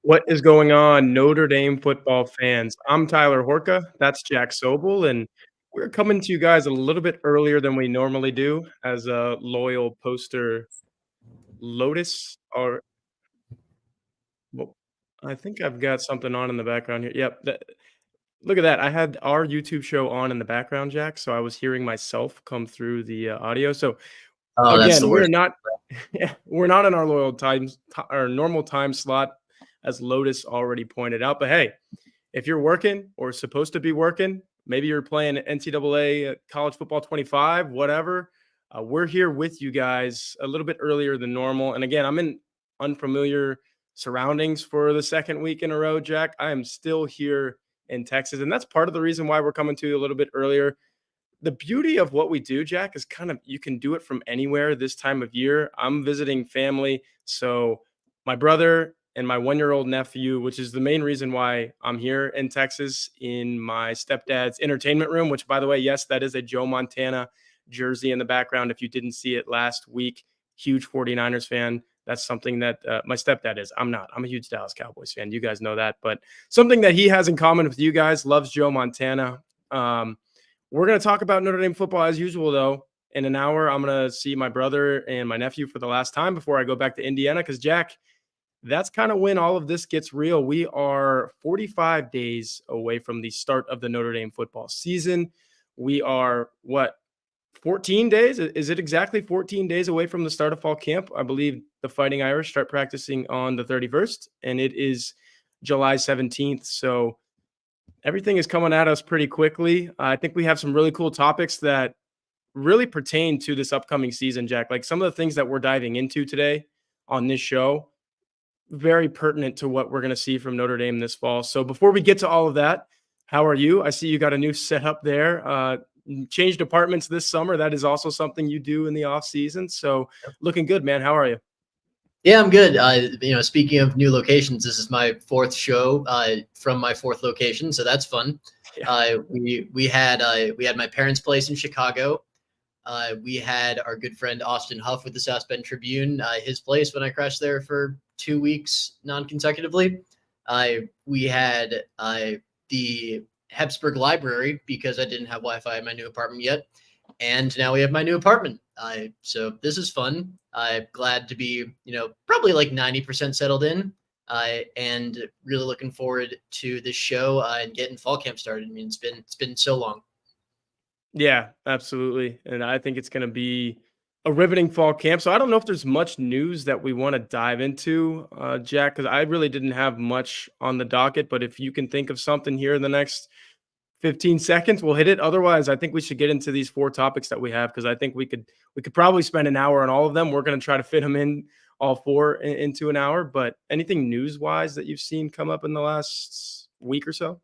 What is going on, Notre Dame football fans? I'm Tyler Horka. That's Jack Sobel, and we're coming to you guys a little bit earlier than we normally do as a loyal poster Lotus or well, I think I've got something on in the background here. Yep. Look at that. I had our YouTube show on in the background, Jack, so I was hearing myself come through the audio. So Oh, that's the again, we're worst. not yeah, we're not in our loyal times our normal time slot, as Lotus already pointed out. But hey, if you're working or supposed to be working, maybe you're playing NCAA college football 25, whatever. We're here with you guys a little bit earlier than normal. And again, I'm in unfamiliar surroundings for the second week in a row, Jack. I am still here in Texas. And that's part of the reason why we're coming to you a little bit earlier. The beauty of what we do, Jack, is kind of you can do it from anywhere this time of year. I'm visiting family. So my brother and my 1-year-old nephew, which is the main reason why I'm here in Texas in my stepdad's entertainment room, which, by the way, yes, that is a Joe Montana jersey in the background. If you didn't see it last week, huge 49ers fan. That's something that my stepdad is. I'm not. I'm a huge Dallas Cowboys fan. You guys know that. But something that he has in common with you guys, loves Joe Montana. We're going to talk about Notre Dame football as usual, though. In an hour, I'm going to see my brother and my nephew for the last time before I go back to Indiana because, Jack, that's kind of when all of this gets real. We are 45 days away from the start of the Notre Dame football season. We are, 14 days? Is it exactly 14 days away from the start of fall camp? I believe the Fighting Irish start practicing on the 31st, and it is July 17th. So everything is coming at us pretty quickly. I think we have some really cool topics that really pertain to this upcoming season, Jack. Like some of the things that we're diving into today on this show, very pertinent to what we're going to see from Notre Dame this fall. So before we get to all of that, how are you? I see you got a new setup there. Changed apartments this summer. That is also something you do in the off season. So looking good, man. How are you? Yeah, I'm good. Speaking of new locations, this is my fourth show from my fourth location, so that's fun. Yeah. We had my parents' place in Chicago. We had our good friend Austin Huff with the South Bend Tribune, his place when I crashed there for 2 weeks non-consecutively. We had the Hebsburg Library because I didn't have Wi-Fi in my new apartment yet. And now we have my new apartment. So this is fun. I'm glad to be, probably like 90% settled in, and really looking forward to this show and getting fall camp started. I mean, it's been so long. Yeah, absolutely. And I think it's going to be a riveting fall camp. So I don't know if there's much news that we want to dive into, Jack, because I really didn't have much on the docket. But if you can think of something here in the next 15 seconds, we'll hit it. Otherwise, I think we should get into these four topics that we have because I think we could probably spend an hour on all of them. We're going to try to fit them in all four into an hour. But anything news wise that you've seen come up in the last week or so?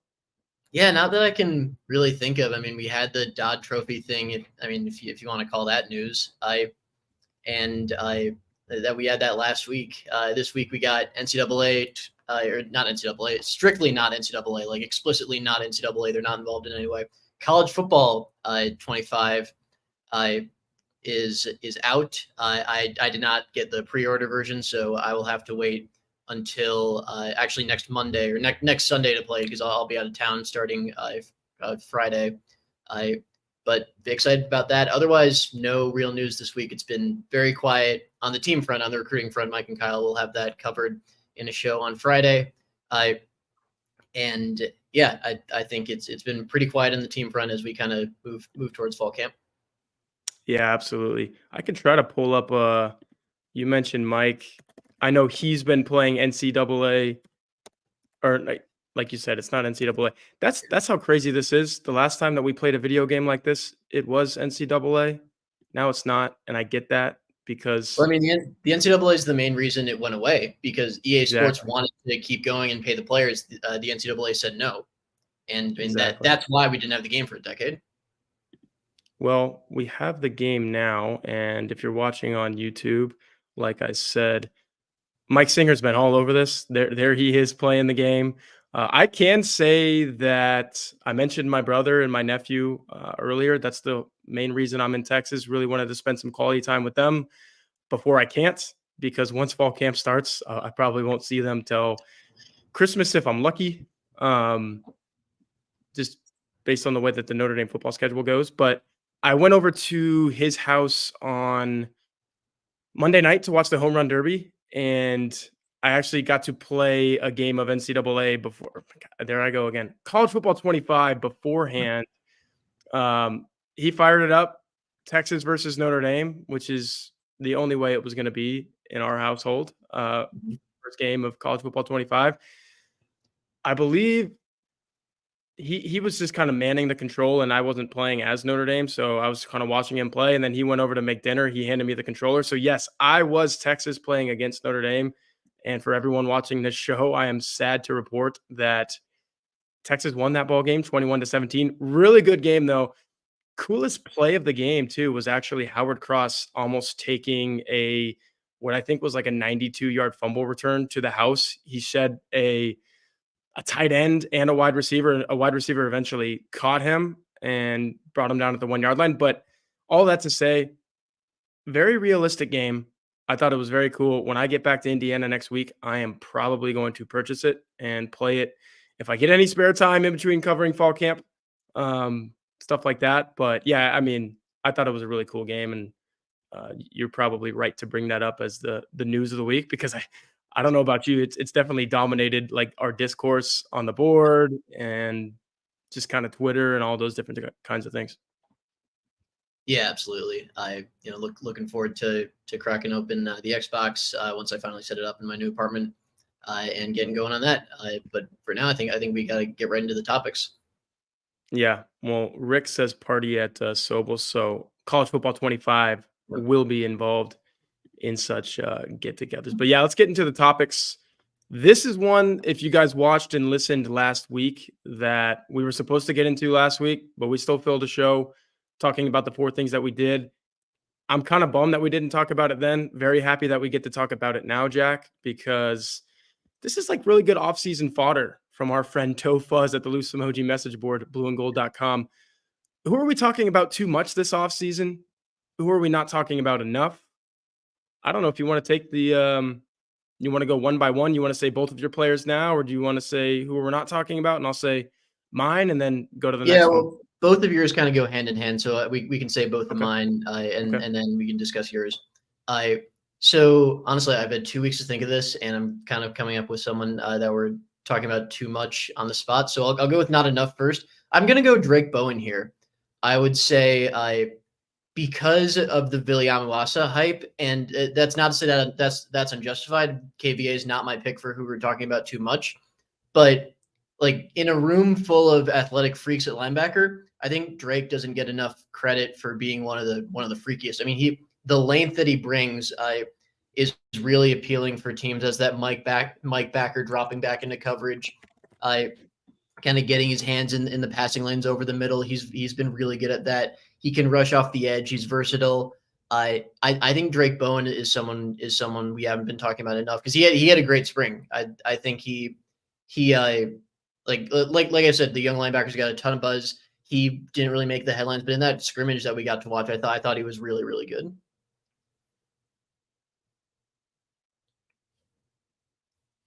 Yeah, not that I can really think of. I mean, we had the Dodd Trophy thing. If you want to call that news, that we had that last week. This week we got NCAA, or not NCAA, strictly not NCAA, like explicitly not NCAA. They're not involved in any way. College football 25 is out. I did not get the pre-order version, so I will have to wait until actually next Monday or next Sunday to play because I'll be out of town starting Friday. But excited about that. Otherwise, no real news this week. It's been very quiet on the team front, on the recruiting front. Mike and Kyle will have that covered in a show on Friday. I think it's been pretty quiet on the team front as we kind of move towards fall camp. Yeah, absolutely. I could try to pull up. You mentioned Mike. I know he's been playing NCAA, or like you said, it's not NCAA. That's how crazy this is. The last time that we played a video game like this, it was NCAA. Now it's not, and I get that because Well, I mean, the NCAA is the main reason it went away because EA Sports exactly, wanted to keep going and pay the players. The NCAA said no, and exactly. that's why we didn't have the game for a decade. Well, we have the game now, and if you're watching on YouTube, like I said, Mike Singer's been all over this. There he is playing the game. I can say that I mentioned my brother and my nephew earlier. That's the main reason I'm in Texas. Really wanted to spend some quality time with them before I can't, because once fall camp starts, I probably won't see them till Christmas if I'm lucky, just based on the way that the Notre Dame football schedule goes. But I went over to his house on Monday night to watch the home run derby, and I actually got to play a game of NCAA before. There I go again. College football 25 beforehand. He fired it up. Texas versus Notre Dame, which is the only way it was going to be in our household. First game of college football 25. I believe he was just kind of manning the control, and I wasn't playing as Notre Dame, so I was kind of watching him play. And then he went over to make dinner. He handed me the controller. So yes, I was Texas playing against Notre Dame. And for everyone watching this show, I am sad to report that Texas won that ball game 21-17. Really good game though. Coolest play of the game too was actually Howard Cross almost taking what I think was like a 92-yard fumble return to the house. He shed a tight end and a wide receiver. A wide receiver eventually caught him and brought him down at the 1-yard line. But all that to say, very realistic game. I thought it was very cool. When I get back to Indiana next week, I am probably going to purchase it and play it if I get any spare time in between covering fall camp, stuff like that. But yeah, I mean, I thought it was a really cool game, and you're probably right to bring that up as the news of the week, because I don't know about you. It's definitely dominated like our discourse on the board and just kind of Twitter and all those different kinds of things. Yeah, absolutely. I looking forward to cracking open the Xbox once I finally set it up in my new apartment and getting going on that. But for now, I think we got to get right into the topics. Yeah. Well, Rick says party at Sobel, so college football 25 will be involved in such get-togethers. But yeah, let's get into the topics. This is one, if you guys watched and listened last week, that we were supposed to get into last week, but we still filled a show talking about the 4 things that we did. I'm kind of bummed that we didn't talk about it then. Very happy that we get to talk about it now, Jack, because this is like really good off-season fodder from our friend Toe Fuzz at the Loose Emoji message board, blueandgold.com. Who are we talking about too much this offseason? Who are we not talking about enough? I don't know if you want to take the you want to go one by one. You want to say both of your players now, or do you want to say who we're not talking about? And I'll say mine and then go to the next one. Both of yours kind of go hand in hand. So we can say both of mine and then we can discuss yours. So honestly, I've had 2 weeks to think of this, and I'm kind of coming up with someone that we're talking about too much on the spot. So I'll go with not enough first. I'm going to go Drake Bowen here. I would say because of the Viliamawasa hype, and that's not to say that that's unjustified. KVA is not my pick for who we're talking about too much, but like in a room full of athletic freaks at linebacker, I think Drake doesn't get enough credit for being one of the freakiest. I mean, the length that he brings is really appealing for teams as that Mike backer dropping back into coverage, kind of getting his hands in the passing lanes over the middle. He's been really good at that. He can rush off the edge. He's versatile. I think Drake Bowen is someone we haven't been talking about enough, because he had a great spring. I think he like I said, the young linebackers got a ton of buzz. He didn't really make the headlines, but in that scrimmage that we got to watch, I thought he was really, really good.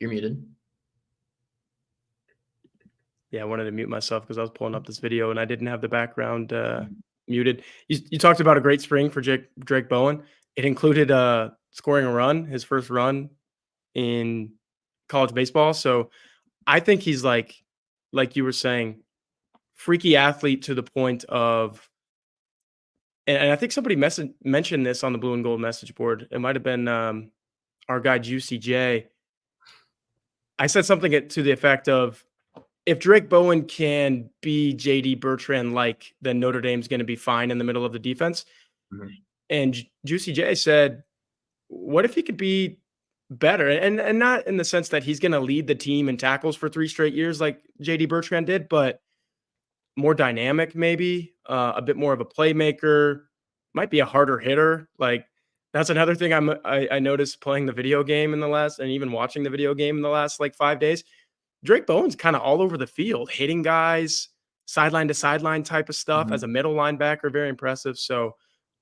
You're muted. Yeah, I wanted to mute myself because I was pulling up this video and I didn't have the background muted. You talked about a great spring for Drake Bowen. It included scoring a run, his first run in college baseball. So I think he's like you were saying, freaky athlete to the point of, and I think somebody mentioned this on the Blue and Gold message board. It might have been our guy Juicy J. I said something to the effect of, if Drake Bowen can be JD Bertrand-like, then Notre Dame's going to be fine in the middle of the defense. Mm-hmm. And Juicy J said, what if he could be better? And not in the sense that he's going to lead the team in tackles for 3 straight years like JD Bertrand did, but more dynamic, maybe a bit more of a playmaker, might be a harder hitter. Like, that's another thing I noticed playing the video game in the last, and even watching the video game in the last like 5 days. Drake Bowen's kind of all over the field, hitting guys, sideline to sideline type of stuff. Mm-hmm. As a middle linebacker, very impressive. So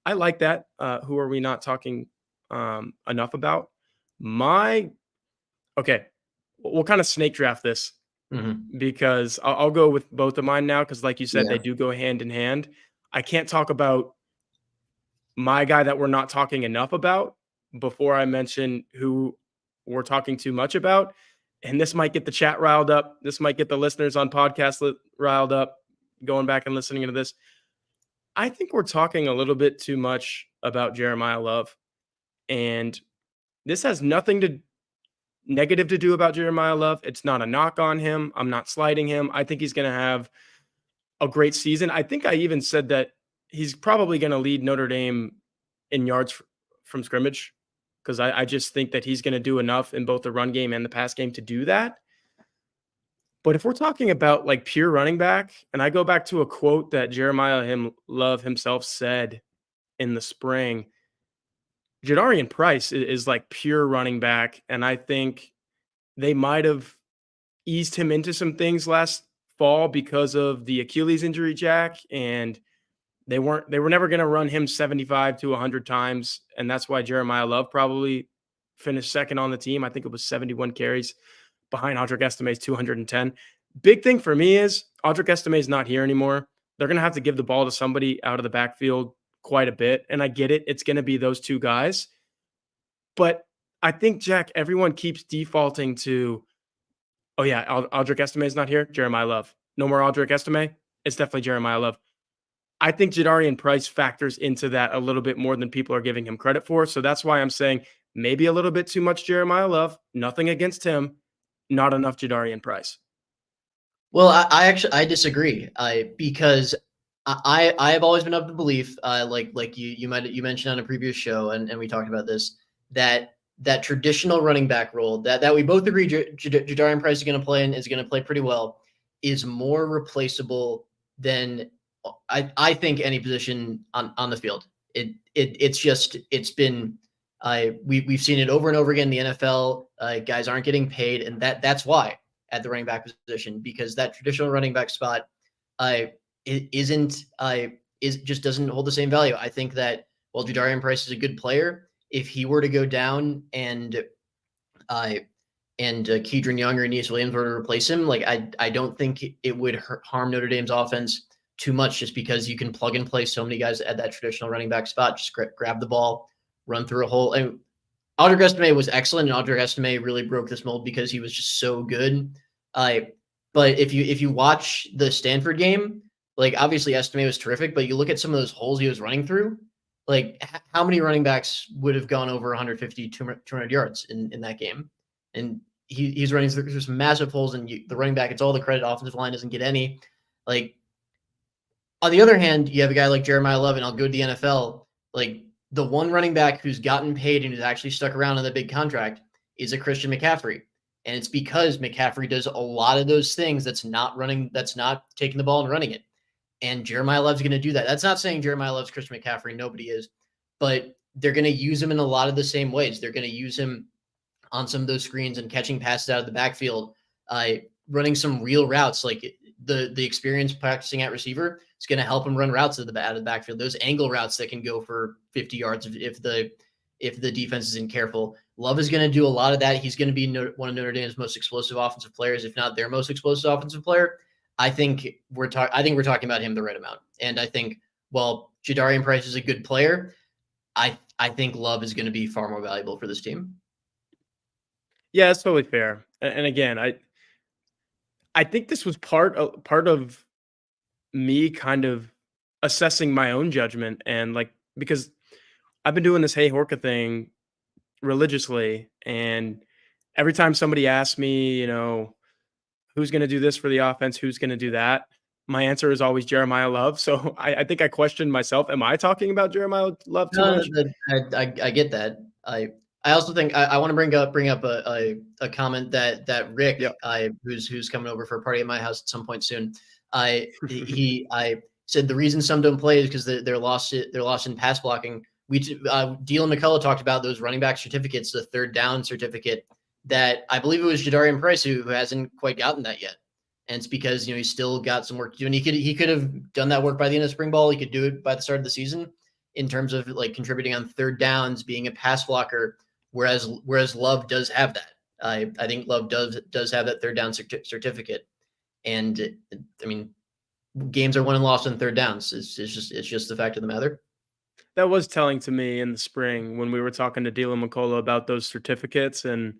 I like that. Who are we not talking enough about? Okay, we'll kind of snake draft this Mm-hmm. because I'll go with both of mine now because, like you said, Yeah. they do go hand in hand. I can't talk about my guy that we're not talking enough about before I mention who we're talking too much about. And this might get the chat riled up. This might get the listeners on podcast riled up, going back and listening to this. I think we're talking a little bit too much about Jeremiah Love. And this has nothing to negative to do about Jeremiah Love. It's not a knock on him. I'm not slighting him. I think he's going to have a great season. I think I even said that he's probably going to lead Notre Dame in yards from scrimmage because I just think that he's going to do enough in both the run game and the pass game to do that. But if we're talking about like pure running back, and I go back to a quote that Jeremiah Love himself said in the spring, Jadarian Price is like pure running back. And I think they might have eased him into some things last fall because of the Achilles injury, Jack, and they were never going to run him 75 to 100 times, and that's why Jeremiah Love probably finished second on the team. I think it was 71 carries behind Audric Estime's 210. Big thing for me is Audric Estime is not here anymore. They're going to have to give the ball to somebody out of the backfield quite a bit, and I get it. It's going to be those two guys. But I think, Jack, everyone keeps defaulting to, oh, yeah, Audric Estime is not here. Jeremiah Love. No more Audric Estime. It's definitely Jeremiah Love. I think Jadarian Price factors into that a little bit more than people are giving him credit for. So that's why I'm saying maybe a little bit too much Jeremiah Love. Nothing against him. Not enough Jadarian Price. Well, I actually disagree. Because I have always been of the belief, like you mentioned on a previous show, and we talked about this, that traditional running back role that we both agree Jadarian Price is going to play and is going to play pretty well is more replaceable than I think any position on the field. It's been we've seen it over and over again in the NFL. Guys aren't getting paid, and that's why at the running back position, because that traditional running back spot just doesn't hold the same value. I think that while Jadarian Price is a good player, if he were to go down and Keedron Young or Aeneas Williams were to replace him, like I don't think it would harm Notre Dame's offense too much, just because you can plug and play so many guys at that traditional running back spot. Just grab the ball, run through a hole. And Audric Estime was excellent, and Audric Estime really broke this mold because he was just so good. But if you watch the Stanford game, like obviously Estime was terrific, but you look at some of those holes he was running through, like how many running backs would have gone over 150, 200 yards in that game? And he's running through some massive holes, and the running back gets all the credit. Offensive line doesn't get any. Like, on the other hand, you have a guy like Jeremiah Love, and I'll go to the NFL. Like, the one running back who's gotten paid and who's actually stuck around on the big contract is a Christian McCaffrey. And it's because McCaffrey does a lot of those things that's not taking the ball and running it. And Jeremiah Love's going to do that. That's not saying Jeremiah Love's Christian McCaffrey. Nobody is. But they're going to use him in a lot of the same ways. They're going to use him on some of those screens and catching passes out of the backfield, running some real routes. Like the experience practicing at receiver is going to help him run routes out of the backfield. Those angle routes that can go for 50 yards if the defense isn't careful. Love is going to do a lot of that. He's going to be one of Notre Dame's most explosive offensive players, if not their most explosive offensive player. I think we're talking about him the right amount. And I think, while Jadarian Price is a good player, I think Love is going to be far more valuable for this team. Yeah, that's totally fair. And again, I think this was part of me kind of assessing my own judgment, and like, because I've been doing this Hey Horka thing religiously, and every time somebody asks me, who's going to do this for the offense, who's going to do that, my answer is always Jeremiah Love. So I think I questioned myself. Am I talking about Jeremiah Love too much? I get that. I also think I want to bring up a comment that Rick, Yep. who's coming over for a party at my house at some point soon. I said the reason some don't play is because they're lost in pass blocking. Deal McCullough talked about those running back certificates, the third down certificate, that I believe it was Jadarian Price who hasn't quite gotten that yet. And it's because, he's still got some work to do. And he could have done that work by the end of spring ball. He could do it by the start of the season in terms of like contributing on third downs, being a pass blocker, whereas Love does have that. I think Love does have that third down certificate, and I mean, games are won and lost on third downs. It's just the fact of the matter. That was telling to me in the spring when we were talking to Dylan McCullough about those certificates. And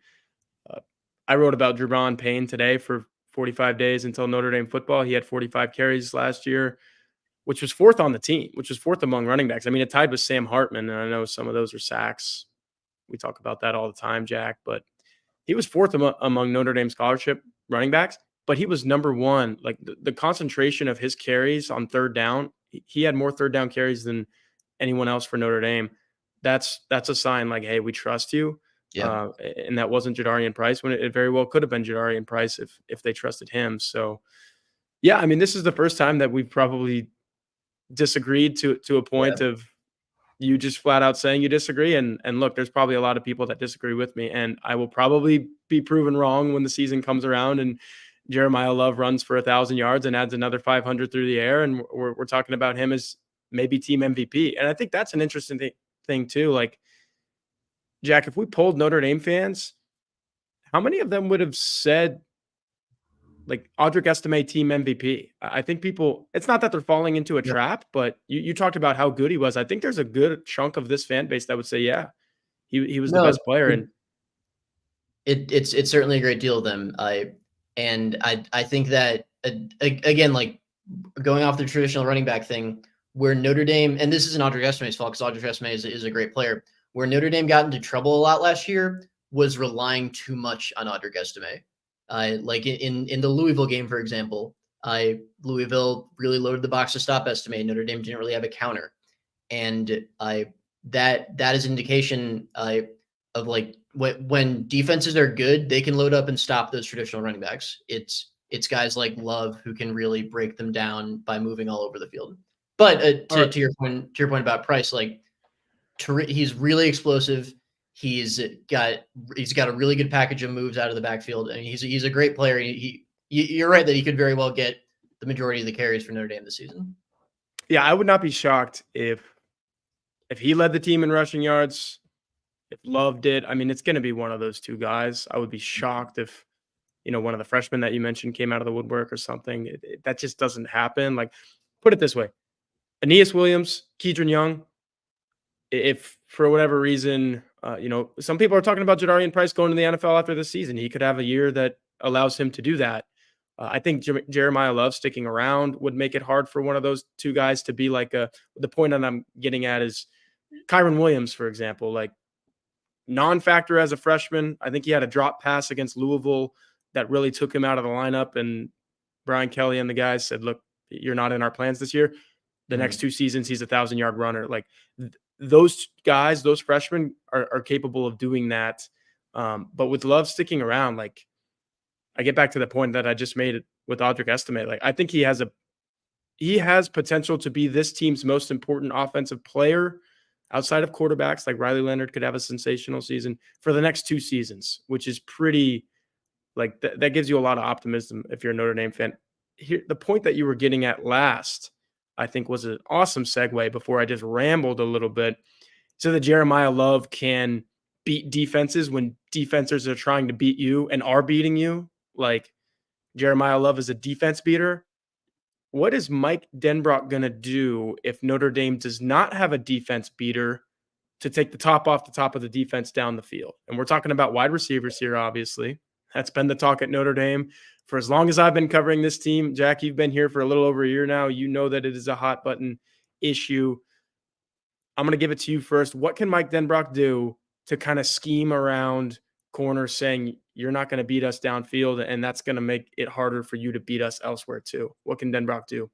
uh, I wrote about Jerron Payne today for 45 days until Notre Dame football. He had 45 carries last year, which was fourth on the team, which was fourth among running backs. I mean, it tied with Sam Hartman, and I know some of those are sacks. We talk about that all the time, Jack, but he was fourth among Notre Dame scholarship running backs, but he was number one. Like the concentration of his carries on third down, he had more third down carries than anyone else for Notre Dame. That's a sign like, hey, we trust you. Yeah. And that wasn't Jadarian Price when it very well could have been Jadarian Price if they trusted him. So, yeah, I mean, this is the first time that we've probably disagreed to a point of you just flat out saying you disagree. And look, there's probably a lot of people that disagree with me, and I will probably be proven wrong when the season comes around and Jeremiah Love runs for 1,000 yards and adds another 500 through the air. And we're talking about him as maybe team MVP. And I think that's an interesting thing too. Like, Jack, if we polled Notre Dame fans, how many of them would have said like Audric Estime team MVP? I think people, it's not that they're falling into a trap, but you talked about how good he was. I think there's a good chunk of this fan base that would say, yeah, he was the best player. And it's certainly a great deal of them. I think that again, like going off the traditional running back thing, where Notre Dame, and this isn't Audric Estime's fault because Audric Estime is a great player, where Notre Dame got into trouble a lot last year was relying too much on Audric Estime. Like in the Louisville game, for example, Louisville really loaded the box to stop Estime. Notre Dame didn't really have a counter, and that is an indication of like when defenses are good, they can load up and stop those traditional running backs. It's guys like Love who can really break them down by moving all over the field. But to your point about Price, like he's really explosive. He's got a really good package of moves out of the backfield, and he's a great player. You're right that he could very well get the majority of the carries for Notre Dame this season. Yeah, I would not be shocked if he led the team in rushing yards, if Love did. I mean, it's going to be one of those two guys. I would be shocked if one of the freshmen that you mentioned came out of the woodwork or something. That just doesn't happen. Like, put it this way: Aeneas Williams, Keidron Young. If for whatever reason, some people are talking about Jadarian Price going to the NFL after this season. He could have a year that allows him to do that. I think Jeremiah Love sticking around would make it hard for one of those two guys to be like the point that I'm getting at is Kyron Williams, for example, like non-factor as a freshman. I think he had a drop pass against Louisville that really took him out of the lineup. And Brian Kelly and the guys said, look, you're not in our plans this year. The next 2 seasons, he's a 1,000-yard runner. Like those guys, those freshmen are capable of doing that. But with Love sticking around, like I get back to the point that I just made with Audric Estime. Like I think he has potential to be this team's most important offensive player outside of quarterbacks. Like Riley Leonard could have a sensational season for the next 2 seasons, which is pretty like that gives you a lot of optimism if you're a Notre Dame fan. Here, the point that you were getting at last, I think, was an awesome segue before I just rambled a little bit. So that Jeremiah Love can beat defenses when defenses are trying to beat you and are beating you. Like Jeremiah Love is a defense beater. What is Mike Denbrock going to do if Notre Dame does not have a defense beater to take the top off the top of the defense down the field? And we're talking about wide receivers here, obviously. That's been the talk at Notre Dame for as long as I've been covering this team. Jack, you've been here for a little over a year now. You know that it is a hot button issue. I'm going to give it to you first. What can Mike Denbrock do to kind of scheme around corners saying you're not going to beat us downfield, and that's going to make it harder for you to beat us elsewhere too? What can Denbrock do?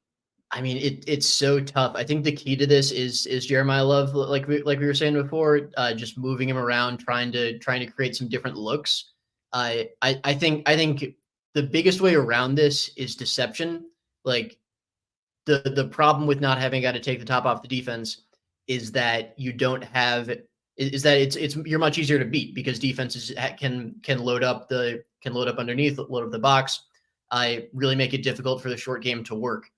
I mean, it's so tough. I think the key to this is Jeremiah Love, like we were saying before, just moving him around, trying to create some different looks. I think the biggest way around this is deception. Like the problem with not having got to take the top off the defense is that you don't have is that it's you're much easier to beat because defenses can load up underneath, load up the box. Really make it difficult for the short game to work.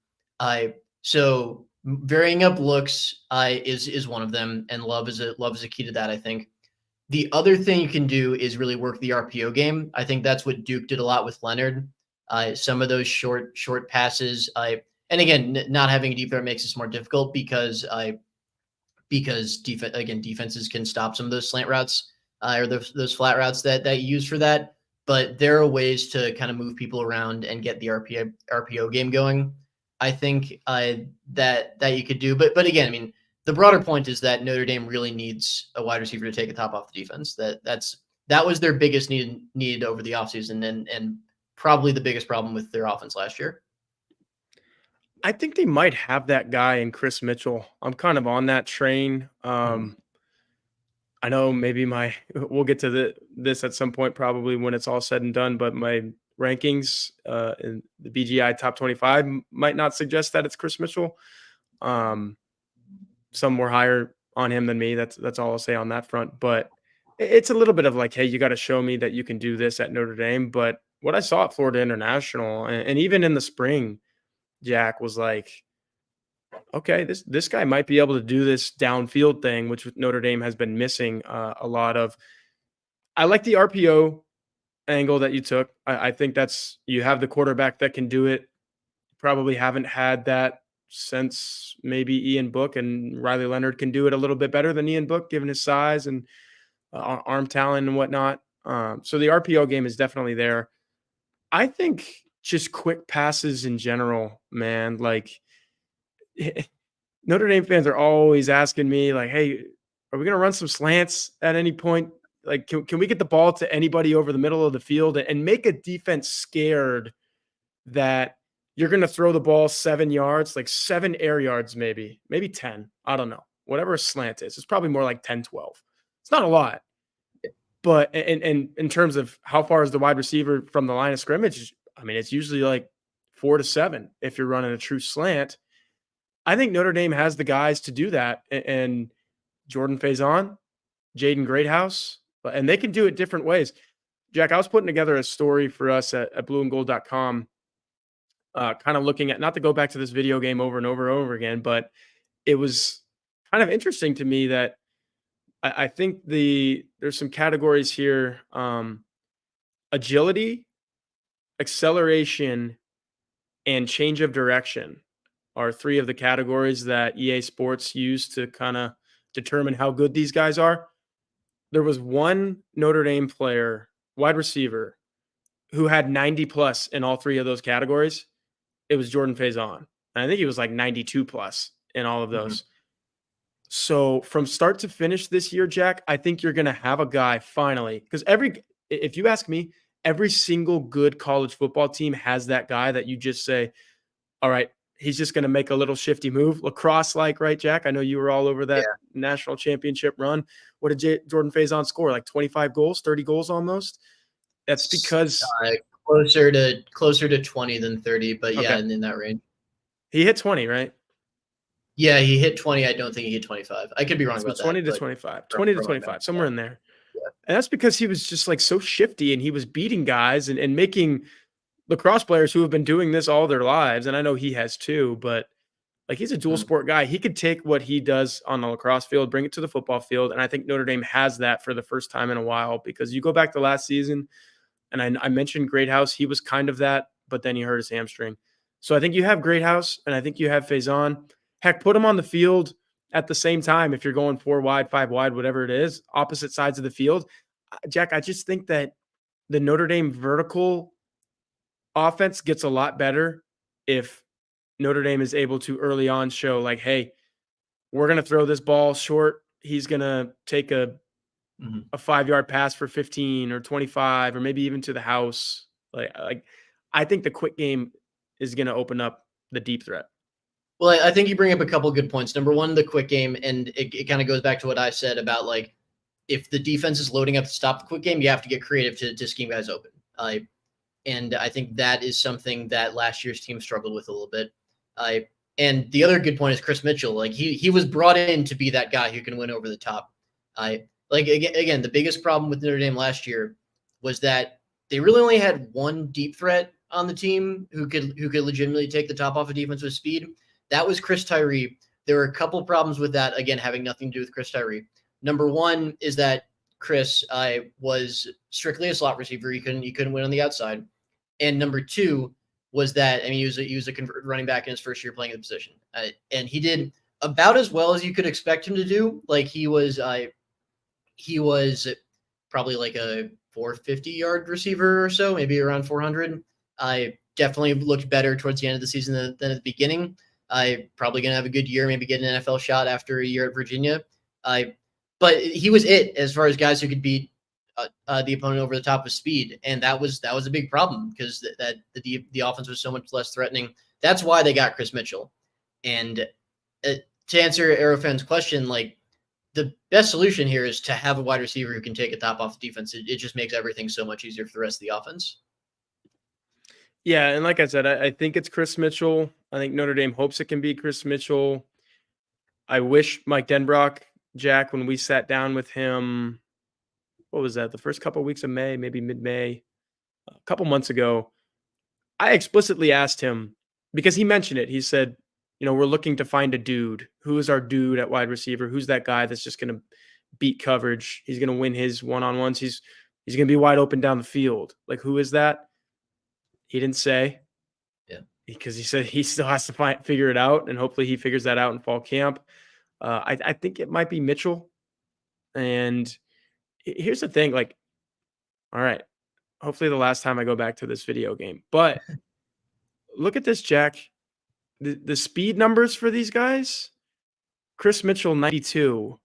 So varying up looks is one of them, and Love is a key to that, I think. The other thing you can do is really work the RPO game. I think that's what Duke did a lot with Leonard. Some of those short passes. And again, not having a deep threat makes this more difficult because defenses can stop some of those slant routes or those flat routes that you use for that. But there are ways to kind of move people around and get the RPO game going. I think that you could do. But again, I mean, the broader point is that Notre Dame really needs a wide receiver to take a top off the defense. That was their biggest need over the offseason and probably the biggest problem with their offense last year. I think they might have that guy in Chris Mitchell. I'm kind of on that train. I know maybe we'll get to this at some point, probably when it's all said and done, but my rankings in the BGI top 25 might not suggest that it's Chris Mitchell. Some were higher on him than me. That's all I'll say on that front. But it's a little bit of like, hey, you got to show me that you can do this at Notre Dame. But what I saw at Florida International and even in the spring, Jack, was like, okay, this guy might be able to do this downfield thing, which Notre Dame has been missing a lot of. I like the RPO angle that you took. I think you have the quarterback that can do it. Probably haven't had that since maybe Ian Book, and Riley Leonard can do it a little bit better than Ian Book, given his size and arm talent and whatnot. So the RPO game is definitely there. I think just quick passes in general, man, like Notre Dame fans are always asking me, like, hey, are we going to run some slants at any point? Like, can we get the ball to anybody over the middle of the field and make a defense scared that you're going to throw the ball 7 yards, like 7 air yards, maybe 10. I don't know. Whatever a slant is. It's probably more like 10, 12. It's not a lot. But and in terms of how far is the wide receiver from the line of scrimmage, I mean, it's usually like 4 to 7 if you're running a true slant. I think Notre Dame has the guys to do that. And Jordan Faison, Jaden Greathouse, and they can do it different ways. Jack, I was putting together a story for us at blueandgold.com, kind of looking at, not to go back to this video game over and over again, but it was kind of interesting to me that I think there's some categories here. Agility, acceleration, and change of direction are 3 of the categories that EA Sports use to kind of determine how good these guys are. There was one Notre Dame player, wide receiver, who had 90 plus in all 3 of those categories. It was Jordan Faison. And I think he was like 92 plus in all of those. Mm-hmm. So from start to finish this year, Jack, I think you're going to have a guy finally, because if you ask me, every single good college football team has that guy that you just say, all right, he's just going to make a little shifty move. Lacrosse, right, Jack? I know you were all over that national championship run. What did Jordan Faison score? Like 25 goals, 30 goals almost? That's because closer to 20 than 30, but yeah, in that range. He hit 20, right? Yeah, he hit 20. I don't think he hit 25. I could be wrong about 20 that. To 25. 20 to 25, somewhere in there. Yeah. And that's because he was just like so shifty and he was beating guys and making lacrosse players who have been doing this all their lives. And I know he has too, but like he's a dual sport guy. He could take what he does on the lacrosse field, bring it to the football field. And I think Notre Dame has that for the first time in a while, because you go back to last season and I mentioned Greathouse. He was kind of that, but then he hurt his hamstring. So I think you have Greathouse and I think you have Faison. Heck, put them on the field at the same time if you're going 4 wide, 5 wide, whatever it is, opposite sides of the field. Jack, I just think that the Notre Dame vertical offense gets a lot better if Notre Dame is able to early on show like, hey, we're going to throw this ball short. He's going to take a 5-yard pass for 15 or 25 or maybe even to the house. Like I think the quick game is going to open up the deep threat. Well, I think you bring up a couple good points. Number one, the quick game, and it kind of goes back to what I said about like if the defense is loading up to stop the quick game, you have to get creative to scheme guys open. And I think that is something that last year's team struggled with a little bit. And the other good point is Chris Mitchell. Like he was brought in to be that guy who can win over the top. Like again, the biggest problem with Notre Dame last year was that they really only had one deep threat on the team who could legitimately take the top off a defense with speed. That was Chris Tyree. There were a couple problems with that, again, having nothing to do with Chris Tyree. Number one is that Chris was strictly a slot receiver. He couldn't win on the outside. And number two was that, I mean, he was a running back in his first year playing the position, and he did about as well as you could expect him to do. Like he was probably like a 450-yard receiver or so, maybe around 400. I definitely looked better towards the end of the season than at the beginning. I probably going to have a good year, maybe get an NFL shot after a year at Virginia. But he was it as far as guys who could beat the opponent over the top with speed, and that was a big problem because the offense was so much less threatening. That's why they got Chris Mitchell. And to answer Aerofan's question, like the best solution here is to have a wide receiver who can take a top off the defense. It just makes everything so much easier for the rest of the offense. Yeah, and like I said, I think it's Chris Mitchell. I think Notre Dame hopes it can be Chris Mitchell. I wish Mike Denbrock, Jack, when we sat down with him, what was that? The first couple of weeks of May, maybe mid-May, a couple months ago, I explicitly asked him because he mentioned it. He said, we're looking to find a dude. Who is our dude at wide receiver? Who's that guy that's just going to beat coverage? He's going to win his one-on-ones. He's going to be wide open down the field. Like, who is that? He didn't say. Yeah. Because he said he still has to figure it out, and hopefully he figures that out in fall camp. I think it might be Mitchell. And here's the thing, like, all right, hopefully the last time I go back to this video game. But look at this, Jack. The speed numbers for these guys, Chris Mitchell, 92.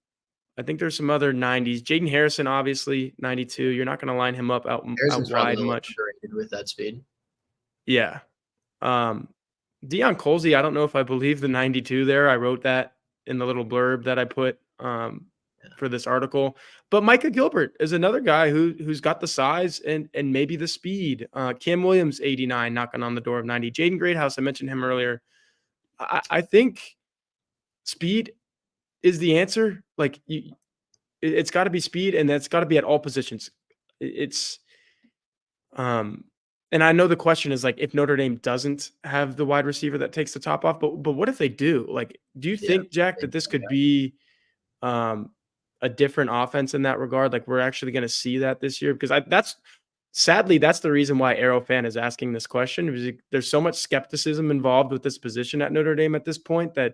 I think there's some other 90s. Jaden Harrison, obviously, 92. You're not going to line him up out wide much. With that speed. Yeah. Deion Colsey, I don't know if I believe the 92 there. I wrote that in the little blurb that I put for this article. But Micah Gilbert is another guy who's got the size and maybe the speed. Cam Williams, 89, knocking on the door of 90. Jaden Greathouse, I mentioned him earlier. I think speed is the answer. Like it's got to be speed, and that's got to be at all positions. And I know the question is like, if Notre Dame doesn't have the wide receiver that takes the top off, but what if they do? Like, do you think, Jack, that this could be a different offense in that regard? Like, we're actually going to see that this year? Because sadly, that's the reason why Aerofan is asking this question. Because there's so much skepticism involved with this position at Notre Dame at this point that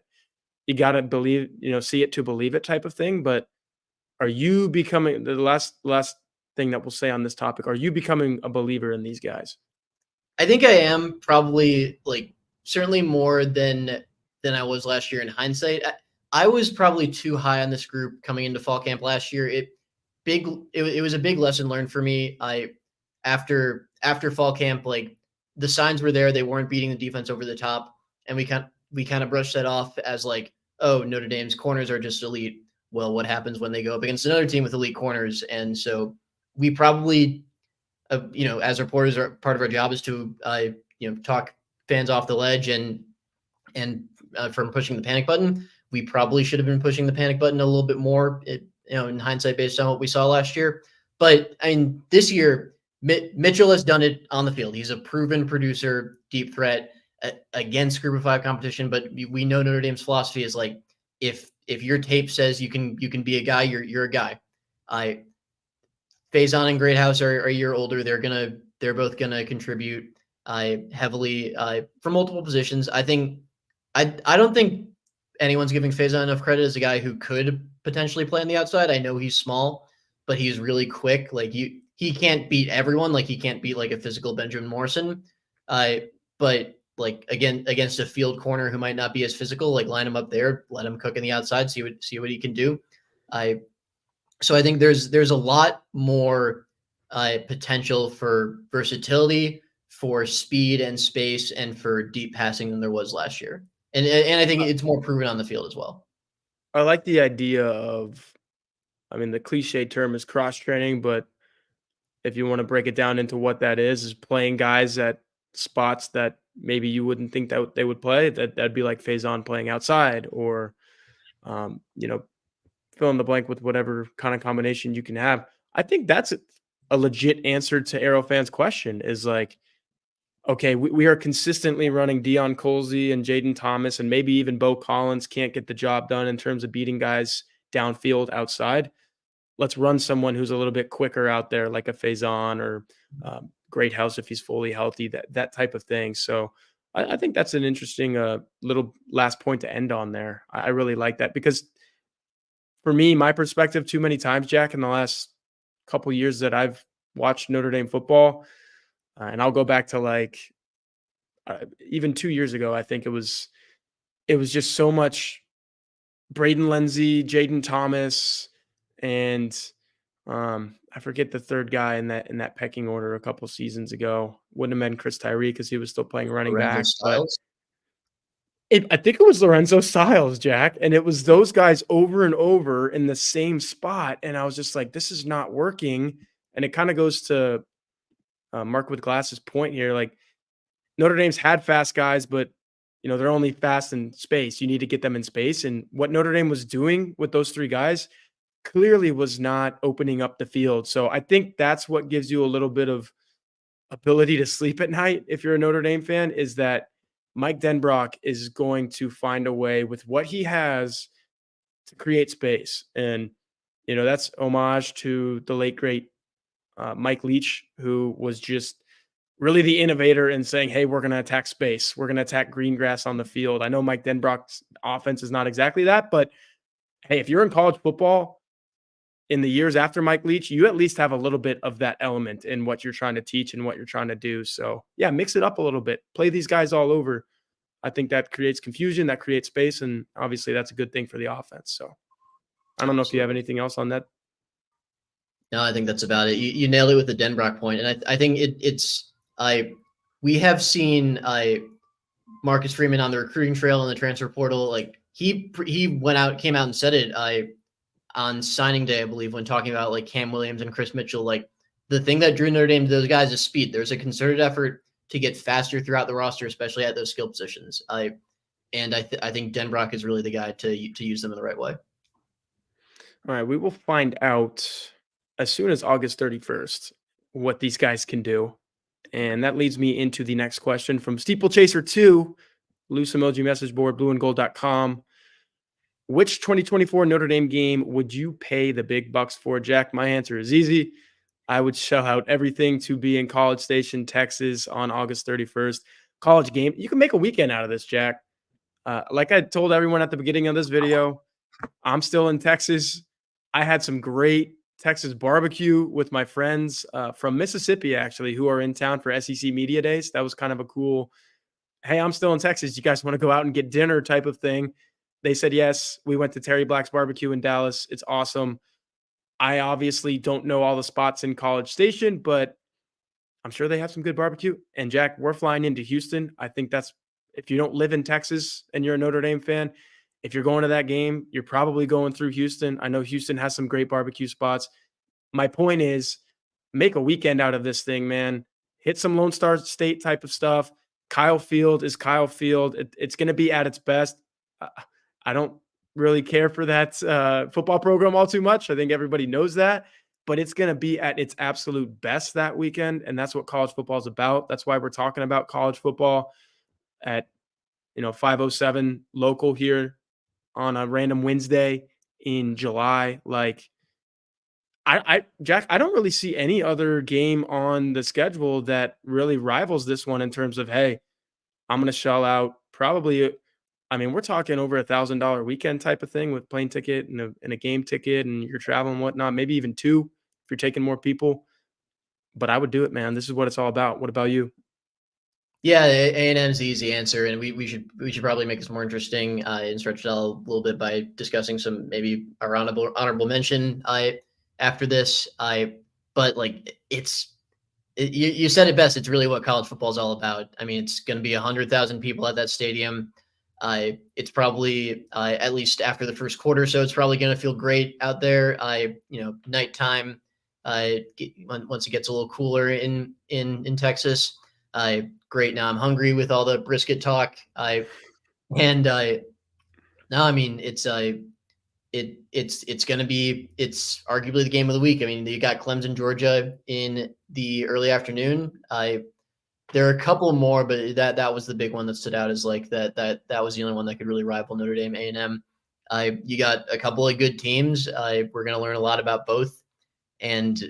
you got to believe, see it to believe it type of thing. But are you becoming the last thing that we'll say on this topic? Are you becoming a believer in these guys? I think I am, probably, like, certainly more than I was last year in hindsight. I was probably too high on this group coming into fall camp last year. It was a big lesson learned for me. After fall camp, like, the signs were there. They weren't beating the defense over the top, and we kind of brushed that off as like, oh, Notre Dame's corners are just elite. Well, what happens when they go up against another team with elite corners? And so we probably, as reporters, part of our job is to, talk fans off the ledge and from pushing the panic button. We probably should have been pushing the panic button a little bit more, in hindsight, based on what we saw last year. But I mean, this year, Mitchell has done it on the field. He's a proven producer, deep threat against Group of Five competition. But we know Notre Dame's philosophy is like, if your tape says you can be a guy, you're a guy. Faison and Greathouse are a year older. They're both gonna contribute heavily for multiple positions. I don't think anyone's giving Faison enough credit as a guy who could potentially play on the outside. I know he's small, but he's really quick. Like he can't beat everyone. Like he can't beat like a physical Benjamin Morrison. But like against a field corner who might not be as physical, like line him up there, let him cook in the outside, see what he can do. So I think there's a lot more potential for versatility, for speed and space, and for deep passing than there was last year. And I think it's more proven on the field as well. I like the idea of, I mean, the cliche term is cross training, but if you want to break it down into what that is playing guys at spots that maybe you wouldn't think that they would play. That'd be like Faison playing outside, or fill in the blank with whatever kind of combination you can have. I think that's a legit answer to Aerofan's question, is like, okay, we are consistently running Deion Colsey and Jaden Thomas, and maybe even Bo Collins can't get the job done in terms of beating guys downfield outside. let's run someone who's a little bit quicker out there, like a Faison or Great House if he's fully healthy, that type of thing. So I think that's an interesting little last point to end on there. I really like that because for me, my perspective, too many times, Jack, in the last couple years that I've watched Notre Dame football, and I'll go back to like even 2 years ago. I think it was just so much Braden Lenzy, Jaden Thomas, and I forget the third guy in that pecking order a couple seasons ago. Wouldn't have been Chris Tyree because he was still playing running Lorenzo back, but Styles. I think it was Lorenzo Styles, Jack, and it was those guys over and over in the same spot, and I was just like, "This is not working." And it kind of goes to Mark with Glass's point here. Like Notre Dame's had fast guys, but they're only fast in space. You need to get them in space, and what Notre Dame was doing with those three guys clearly was not opening up the field. So I think that's what gives you a little bit of ability to sleep at night if you're a Notre Dame fan, is that Mike Denbrock is going to find a way with what he has to create space. And, that's homage to the late, great Mike Leach, who was just really the innovator in saying, hey, we're going to attack space. We're going to attack green grass on the field. I know Mike Denbrock's offense is not exactly that, but hey, if you're in college football in the years after Mike Leach, you at least have a little bit of that element in what you're trying to teach and what you're trying to do. So yeah, mix it up a little bit. Play these guys all over. I think that creates confusion, that creates space, and obviously that's a good thing for the offense. So I don't know if you have anything else on that. No, I think that's about it. You nailed it with the Denbrock point, and I think we have seen Marcus Freeman on the recruiting trail and the transfer portal. Like he came out and said it on signing day, I believe, when talking about like Cam Williams and Chris Mitchell. Like the thing that drew Notre Dame to those guys is speed. There's a concerted effort to get faster throughout the roster, especially at those skill positions. I think Denbrock is really the guy to use them in the right way. All right, we will find out as soon as August 31st what these guys can do. And that leads me into the next question from Steeplechaser 2, loose emoji message board, blueandgold.com. Which 2024 Notre Dame game would you pay the big bucks for, Jack? My answer is easy. I would shell out everything to be in College Station, Texas on August 31st. College game. You can make a weekend out of this, Jack. Like I told everyone at the beginning of this video, I'm still in Texas. I had some great Texas barbecue with my friends from Mississippi, actually, who are in town for SEC Media Days. That was kind of a cool, hey, I'm still in Texas. You guys want to go out and get dinner type of thing? They said yes. We went to Terry Black's barbecue in Dallas. It's awesome. I obviously don't know all the spots in College Station, but I'm sure they have some good barbecue. And Jack, we're flying into Houston. I think that's, if you don't live in Texas and you're a Notre Dame fan, if you're going to that game, you're probably going through Houston. I know Houston has some great barbecue spots. My point is, make a weekend out of this thing, man. Hit some Lone Star State type of stuff. Kyle Field is Kyle Field. It's going to be at its best. I don't really care for that football program all too much. I think everybody knows that. But it's going to be at its absolute best that weekend, and that's what college football is about. That's why we're talking about college football at 5:07 local here on a random Wednesday in July. Like, Jack, I don't really see any other game on the schedule that really rivals this one in terms of, hey, I'm going to shell out probably. I mean, we're talking over $1,000 weekend type of thing with plane ticket and a game ticket, and you're traveling and whatnot. Maybe even two if you're taking more people. But I would do it, man. This is what it's all about. What about you? Yeah, A&M is the easy answer, and we should probably make this more interesting and stretch it out a little bit by discussing some maybe our honorable mention after this. But like you said it best. It's really what college football is all about. I mean, it's going to be 100,000 people at that stadium. It's probably at least after the first quarter, so it's probably going to feel great out there. Nighttime. Once it gets a little cooler in Texas. Great. Now I'm hungry with all the brisket talk. No, I mean, it's going to be, it's arguably the game of the week. I mean, you got Clemson, Georgia in the early afternoon. There are a couple more, but that was the big one that stood out as like that was the only one that could really rival Notre Dame A&M. You got a couple of good teams. We're going to learn a lot about both. And,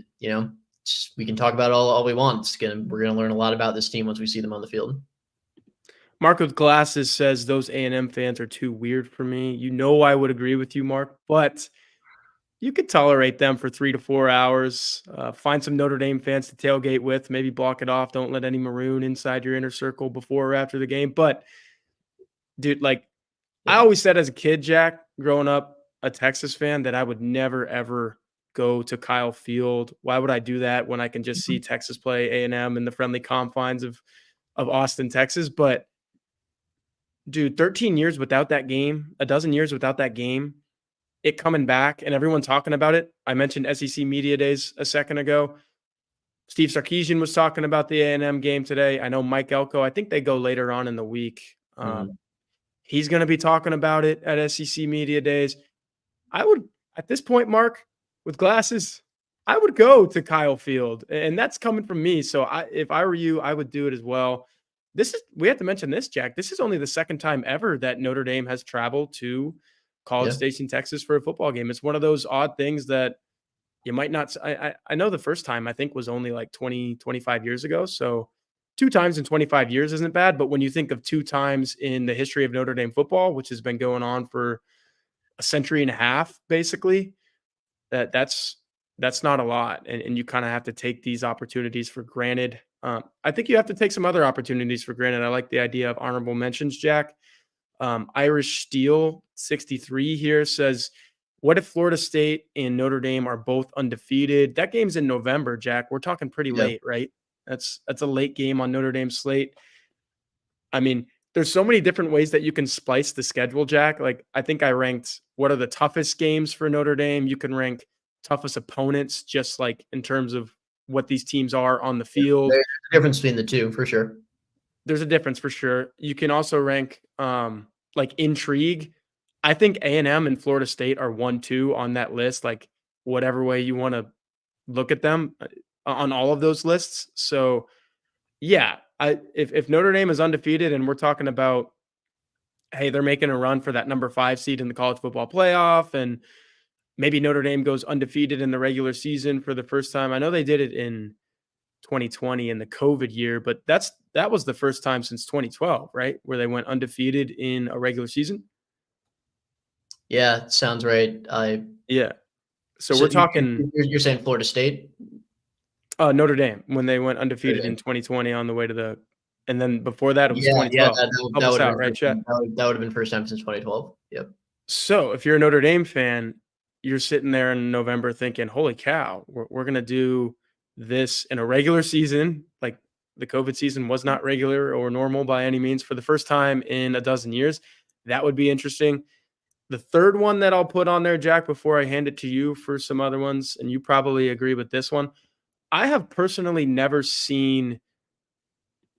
we can talk about all we want. We're going to learn a lot about this team once we see them on the field. Mark with glasses says those A&M fans are too weird for me. You know I would agree with you, Mark, but you could tolerate them for 3 to 4 hours. Find some Notre Dame fans to tailgate with. Maybe block it off. Don't let any maroon inside your inner circle before or after the game. But, dude, I always said as a kid, Jack, growing up, a Texas fan, that I would never, ever go to Kyle Field. Why would I do that when I can just see Texas play A&M in the friendly confines of Austin, Texas? But, dude, 13 years without that game, a dozen years without that game, it coming back and everyone talking about it. I mentioned SEC Media Days a second ago. Steve Sarkisian was talking about the A&M game today. I know Mike Elko, I think they go later on in the week. He's going to be talking about it at SEC Media Days. I would, at this point, Mark, with glasses, I would go to Kyle Field, and that's coming from me. So if I were you, I would do it as well. We have to mention this, Jack. This is only the second time ever that Notre Dame has traveled to College Station, Texas for a football game. It's one of those odd things that you might not. I know the first time I think was only like 20, 25 years ago. So 2 times in 25 years isn't bad. But when you think of 2 times in the history of Notre Dame football, which has been going on for a century and a half, basically, that's not a lot. And you kind of have to take these opportunities for granted. I think you have to take some other opportunities for granted. I like the idea of honorable mentions, Jack. Irish Steel 63 here says, what if Florida State and Notre Dame are both undefeated? That game's in November, Jack. We're talking pretty late, right? That's a late game on Notre Dame's slate. I mean, there's so many different ways that you can splice the schedule, Jack. I think I ranked what are the toughest games for Notre Dame. You can rank toughest opponents, just like in terms of what these teams are on the field. There's a difference between the two, for sure. There's a difference for sure. You can also rank intrigue. I think A&M and Florida State are 1-2 on that list, whatever way you want to look at them on all of those lists. So yeah, if Notre Dame is undefeated and we're talking about, hey, they're making a run for that number 5 seed in the college football playoff, and maybe Notre Dame goes undefeated in the regular season for the first time. I know they did it in 2020 in the COVID year, but that was the first time since 2012, right? Where they went undefeated in a regular season. Yeah, sounds right. Yeah. So we're talking. You're saying Florida State? Notre Dame, when they went undefeated in 2020 on the way to the, and then before that it was 2012. Yeah, that would have been first time since 2012. Yep. So if you're a Notre Dame fan, you're sitting there in November thinking, holy cow, we're going to do this in a regular season. Like, the COVID season was not regular or normal by any means for the first time in a dozen years. That would be interesting. The third one that I'll put on there, Jack, before I hand it to you for some other ones, and you probably agree with this one, I have personally never seen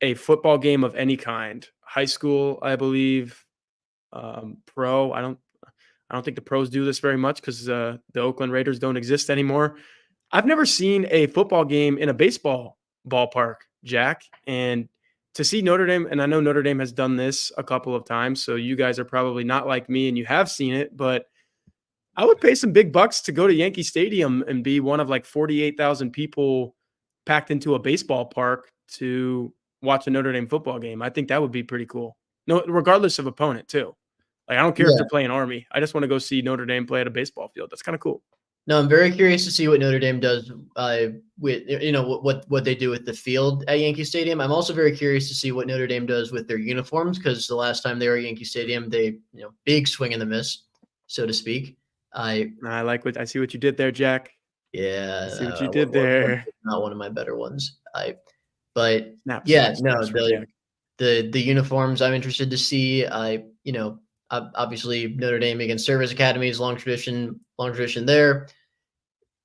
a football game of any kind. High school, I believe, pro. I don't think the pros do this very much because the Oakland Raiders don't exist anymore. I've never seen a football game in a baseball ballpark, Jack. And to see Notre Dame, and I know Notre Dame has done this a couple of times, so you guys are probably not like me and you have seen it, but I would pay some big bucks to go to Yankee Stadium and be one of 48,000 people packed into a baseball park to watch a Notre Dame football game. I think that would be pretty cool. No, regardless of opponent too. I don't care if they're playing Army. I just want to go see Notre Dame play at a baseball field. That's kind of cool. No, I'm very curious to see what Notre Dame does with what they do with the field at Yankee Stadium. I'm also very curious to see what Notre Dame does with their uniforms, because the last time they were at Yankee Stadium, they big swing and a miss, so to speak. I see what you did there, Jack. Yeah, I see what you did there. Not one of my better ones. The uniforms I'm interested to see. Obviously Notre Dame against service academies, long tradition there.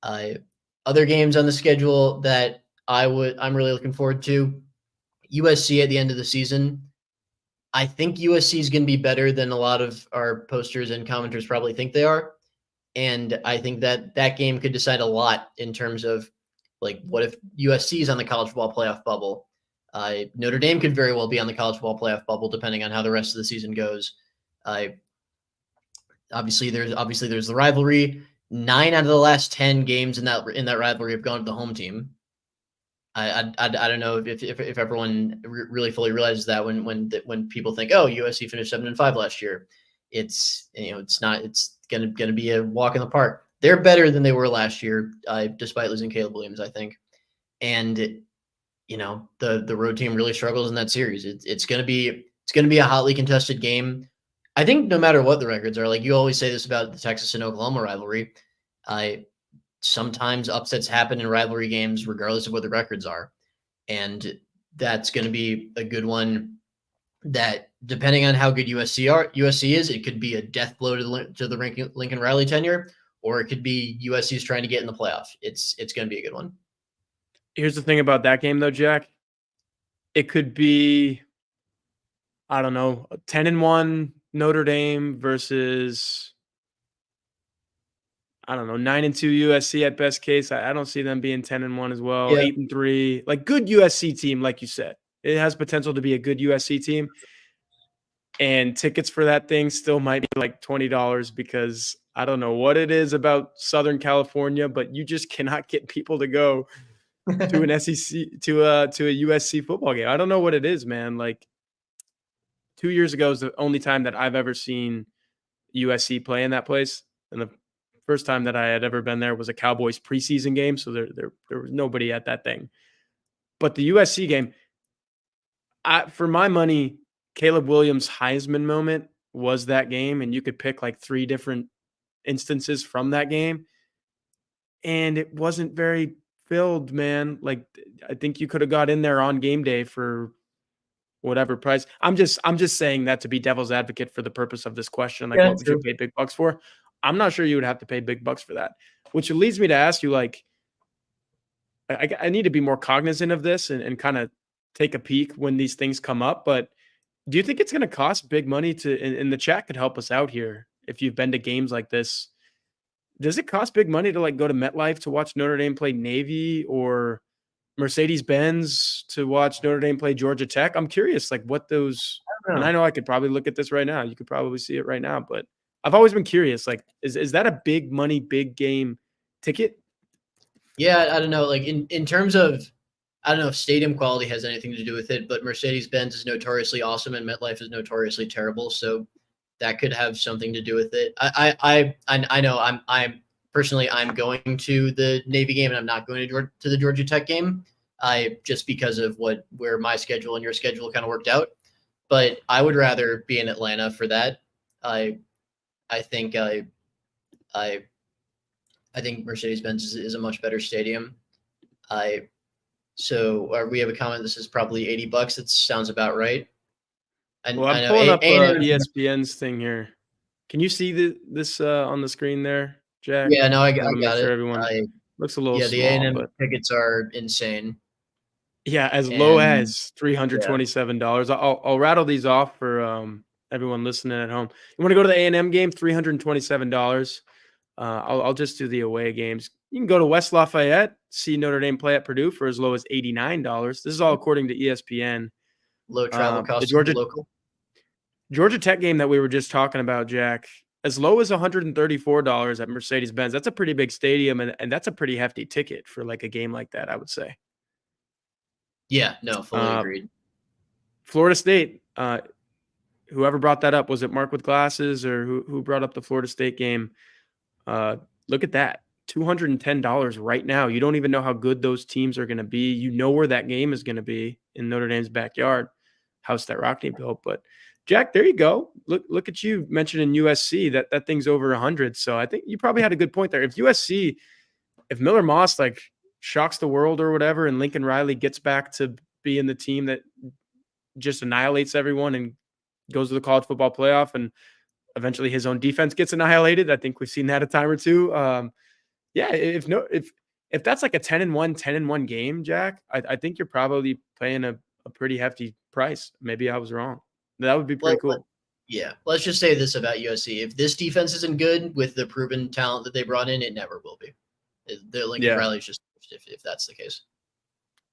Other games on the schedule that I'm really looking forward to. USC at the end of the season. I think USC is going to be better than a lot of our posters and commenters probably think they are. And I think that game could decide a lot in terms of what if USC is on the college football playoff bubble? Notre Dame could very well be on the college football playoff bubble, depending on how the rest of the season goes. Obviously there's the rivalry. 9 out of the last 10 games in that rivalry have gone to the home team. I don't know if everyone really fully realizes that when people think, oh, USC finished 7-5 last year, it's gonna be a walk in the park. They're better than they were last year, despite losing Caleb Williams, I think. And the road team really struggles in that series. It's gonna be a hotly contested game. I think no matter what the records are, like you always say this about the Texas and Oklahoma rivalry, sometimes upsets happen in rivalry games regardless of what the records are. And that's going to be a good one that, depending on how good USC is, it could be a death blow to the Lincoln Riley tenure, or it could be USC's trying to get in the playoff. It's going to be a good one. Here's the thing about that game, though, Jack. It could be, I don't know, 10-1 Notre Dame versus, I don't know, 9-2 USC at best case. I don't see them being 10-1 as well. Yeah. 8-3, like good USC team, like you said. It has potential to be a good USC team. And tickets for that thing still might be like $20 because I don't know what it is about Southern California, but you just cannot get people to go to an SEC to a USC football game. I don't know what it is, man. Like 2 years ago is the only time that I've ever seen USC play in that place, and the first time that I had ever been there was a Cowboys preseason game, so there was nobody at that thing. But the USC game, for my money, Caleb Williams' Heisman moment was that game, and you could pick like 3 different instances from that game, and it wasn't very filled, man. Like I think you could have got in there on game day for whatever price. I'm just saying that to be devil's advocate for the purpose of this question. Like, what would you pay big bucks for? I'm not sure you would have to pay big bucks for that, which leads me to ask you, like, I need to be more cognizant of this and kind of take a peek when these things come up. But do you think it's going to cost big money and the chat could help us out here if you've been to games like this? Does it cost big money to like go to MetLife to watch Notre Dame play Navy, or Mercedes-Benz to watch Notre Dame play Georgia Tech? I'm curious, like what those, and I know I could probably look at this right now. You could probably see it right now, but I've always been curious, like, is that a big money, big game ticket? Yeah, I don't know. Like in terms of, I don't know if stadium quality has anything to do with it, but Mercedes-Benz is notoriously awesome and MetLife is notoriously terrible. So that could have something to do with it. I know I'm personally, I'm going to the Navy game and I'm not going to the Georgia Tech game. Just because of where my schedule and your schedule kind of worked out. But I would rather be in Atlanta for that. I think Mercedes-Benz is a much better stadium. So we have a comment. This is probably $80. It sounds about right. Well, I'm pulling up ESPN's thing here. Can you see this on the screen there, Jack? Yeah, no, I got make sure it. Everyone looks a little small. Yeah, the A&M but tickets are insane. Yeah, as low as $327. Yeah. I'll rattle these off for everyone listening at home. You want to go to the A&M game? $327. I'll just do the away games. You can go to West Lafayette, see Notre Dame play at Purdue for as low as $89. This is all according to ESPN. Low travel cost. The local Georgia Tech game that we were just talking about, Jack, as low as $134 at Mercedes-Benz. That's a pretty big stadium, and that's a pretty hefty ticket for like a game like that, I would say. Yeah, no, fully agreed. Florida State, whoever brought that up, was it Mark with Glasses or who brought up the Florida State game? Look at that, $210 right now. You don't even know how good those teams are going to be. You know where that game is going to be in Notre Dame's backyard, house that Rockne built. But Jack, there you go. Look at you mentioning USC. That thing's over 100. So I think you probably had a good point there. If Miller Moss like shocks the world or whatever, and Lincoln Riley gets back to being the team that just annihilates everyone and goes to the college football playoff, and eventually his own defense gets annihilated. I think we've seen that a time or two. Yeah, if that's like a 10-1 game, Jack, I think you're probably paying a pretty hefty price. Maybe I was wrong. That would be pretty cool. Yeah, let's just say this about USC: if this defense isn't good with the proven talent that they brought in, it never will be. The Lincoln Riley's just if that's the case.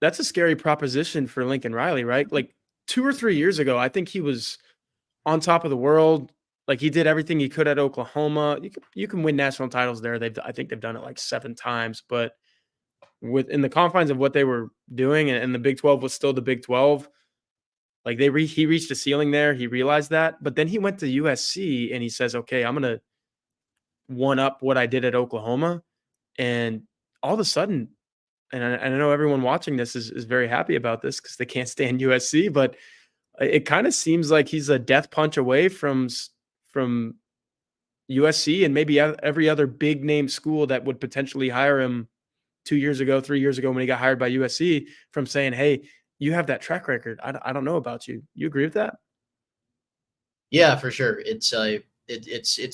That's a scary proposition for Lincoln Riley, right? Like 2 or 3 years ago, I think he was on top of the world. Like he did everything he could at Oklahoma. You can win national titles there. I think they've done it like 7 times, but within the confines of what they were doing, and the Big 12 was still the Big 12. Like he reached a ceiling there. He realized that, but then he went to USC and he says, "Okay, I'm gonna one up what I did at Oklahoma." And all of a sudden, and I know everyone watching this is very happy about this because they can't stand USC, but it kind of seems like he's a death punch away from USC and maybe every other big name school that would potentially hire him 2 years ago, 3 years ago when he got hired by USC, from saying, "Hey, you have that track record. I don't know about you." You agree with that? Yeah, for sure. It's a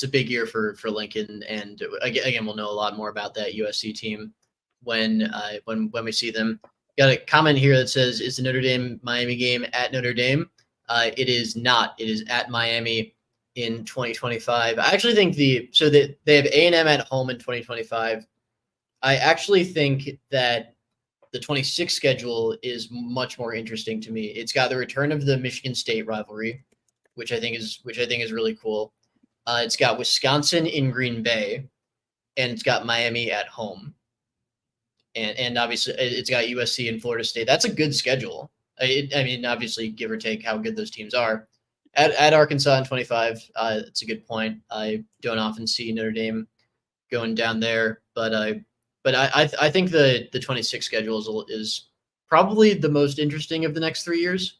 big year for Lincoln, and again, we'll know a lot more about that USC team when we see them. Got a comment here that says, "Is the Notre Dame Miami game at Notre Dame?" It is not. It is at Miami in 2025. I actually think they have A&M at home in 2025. I actually think that the 26 schedule is much more interesting to me. It's got the return of the Michigan State rivalry, which I think is really cool. It's got Wisconsin in Green Bay, and it's got Miami at home, and obviously it's got USC and Florida State. That's a good schedule. I mean, obviously, give or take how good those teams are. At Arkansas in 25, it's a good point. I don't often see Notre Dame going down there, but I think the 26 schedule is probably the most interesting of the next 3 years.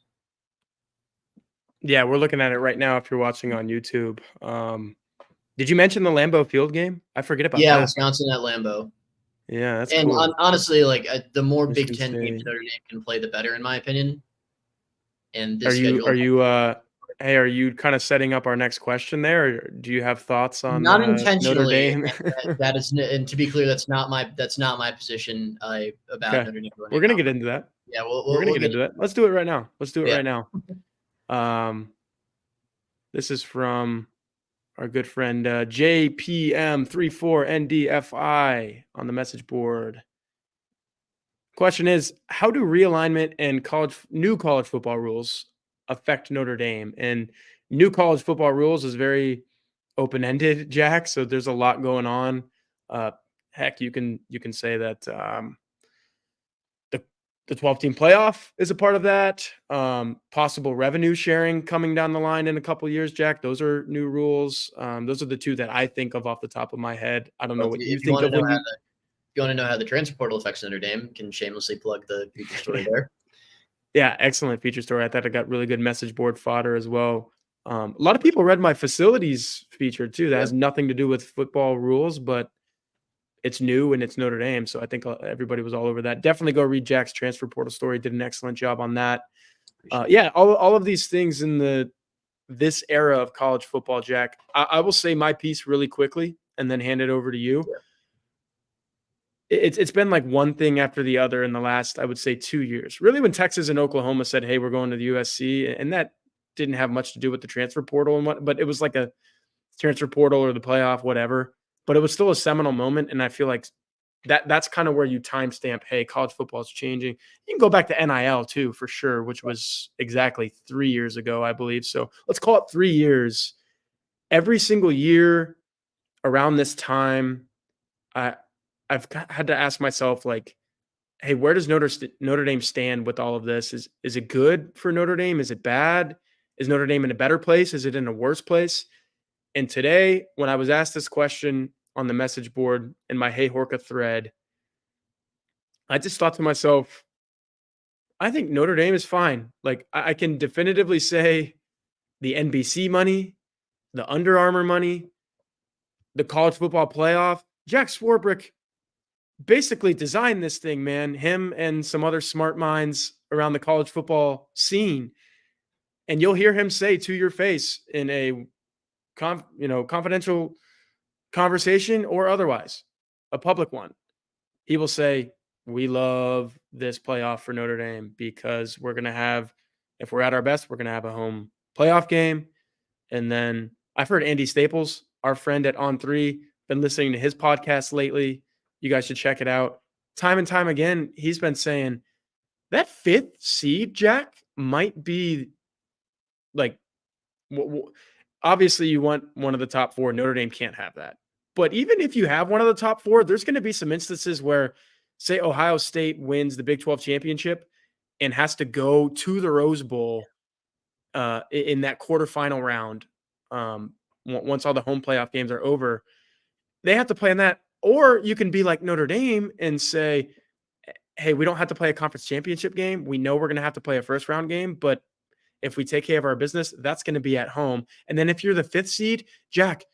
Yeah, we're looking at it right now if you're watching on YouTube. Did you mention the Lambeau Field game? I forget about Yeah, that. Wisconsin at Lambeau. Yeah, that's And cool. honestly, like the more Michigan Big Ten games State. Notre Dame can play, the better, in my opinion. And Are this you schedule, hey, are you kind of setting up our next question there? Or do you have thoughts on not Notre intentionally, Dame? that is, and to be clear, that's not my position about Okay. Notre Dame going We're to gonna get conference. into that. Yeah, We're gonna we'll get get into into that. Let's do it right now. Let's do it yeah. right now. This is from our good friend JPM34NDFI on the message board. Question is, how do realignment and new college football rules affect Notre Dame? And new college football rules is very open-ended, Jack. So there's a lot going on. Heck, you can say that the 12-team playoff is a part of that. Possible revenue sharing coming down the line in a couple years, Jack. Those are new rules. Those are the two that I think of off the top of my head. I don't know what you If you think want to of know when you. if you want to know how the transfer portal affects Notre Dame, can shamelessly plug the feature story there. Yeah, excellent feature story. I thought I got really good message board fodder as well. A lot of people read my facilities feature too. That has nothing to do with football rules, but it's new and it's Notre Dame. So I think everybody was all over that. Definitely go read Jack's transfer portal story. Did an excellent job on that. Yeah, all of these things in this era of college football, Jack. I will say my piece really quickly and then hand it over to you. Yeah. It's been like one thing after the other in the last, I would say, 2 years. Really, when Texas and Oklahoma said, "Hey, we're going to the USC," and that didn't have much to do with the transfer portal but it was like a transfer portal or the playoff, whatever. But it was still a seminal moment, and I feel like that's kind of where you timestamp, hey, college football is changing. You can go back to NIL too, for sure, which was exactly 3 years ago, I believe. So let's call it 3 years. Every single year around this time, I've had to ask myself, like, hey, where does Notre Dame stand with all of this? Is it good for Notre Dame? Is it bad? Is Notre Dame in a better place? Is it in a worse place? And today, when I was asked this question on the message board in my Hey Horka thread, I just thought to myself, I think Notre Dame is fine. Like, I can definitively say the NBC money, the Under Armour money, the college football playoff, Jack Swarbrick basically designed this thing, man. Him and some other smart minds around the college football scene. And you'll hear him say to your face in a confidential conversation or otherwise, a public one, he will say, "We love this playoff for Notre Dame because we're going to have, if we're at our best, we're going to have a home playoff game." And then I've heard Andy Staples, our friend at On3, been listening to his podcast lately. You guys should check it out. Time and time again, he's been saying that 5th seed, Jack, might be like obviously you want one of the top 4. Notre Dame can't have that. But even if you have one of the top 4, there's going to be some instances where, say, Ohio State wins the Big 12 championship and has to go to the Rose Bowl in that quarterfinal round. Once all the home playoff games are over, they have to play in that. Or you can be like Notre Dame and say, hey, we don't have to play a conference championship game. We know we're going to have to play a first round game, but if we take care of our business, that's going to be at home. And then if you're the 5th seed, Jack,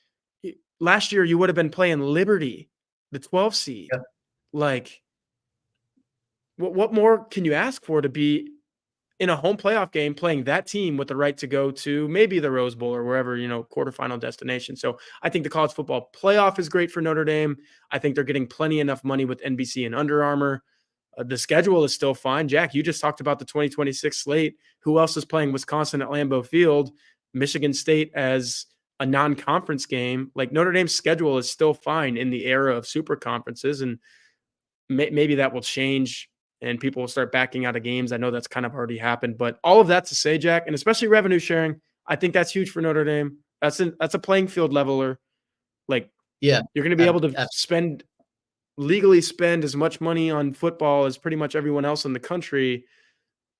last year you would have been playing Liberty, the 12th seed. Yeah. Like, what more can you ask for to be in a home playoff game playing that team with the right to go to maybe the Rose Bowl or wherever, quarterfinal destination? So I think the college football playoff is great for Notre Dame. I think they're getting plenty enough money with NBC and Under Armour. The schedule is still fine. Jack, you just talked about the 2026 slate. Who else is playing Wisconsin at Lambeau Field? Michigan State as a non-conference game. Like, Notre Dame's schedule is still fine in the era of super conferences, and maybe that will change and people will start backing out of games. I know that's kind of already happened, but all of that to say, Jack, and especially revenue sharing, I think that's huge for Notre Dame. That's a playing field leveler. Like, Yeah, you're going to be able to legally spend as much money on football as pretty much everyone else in the country.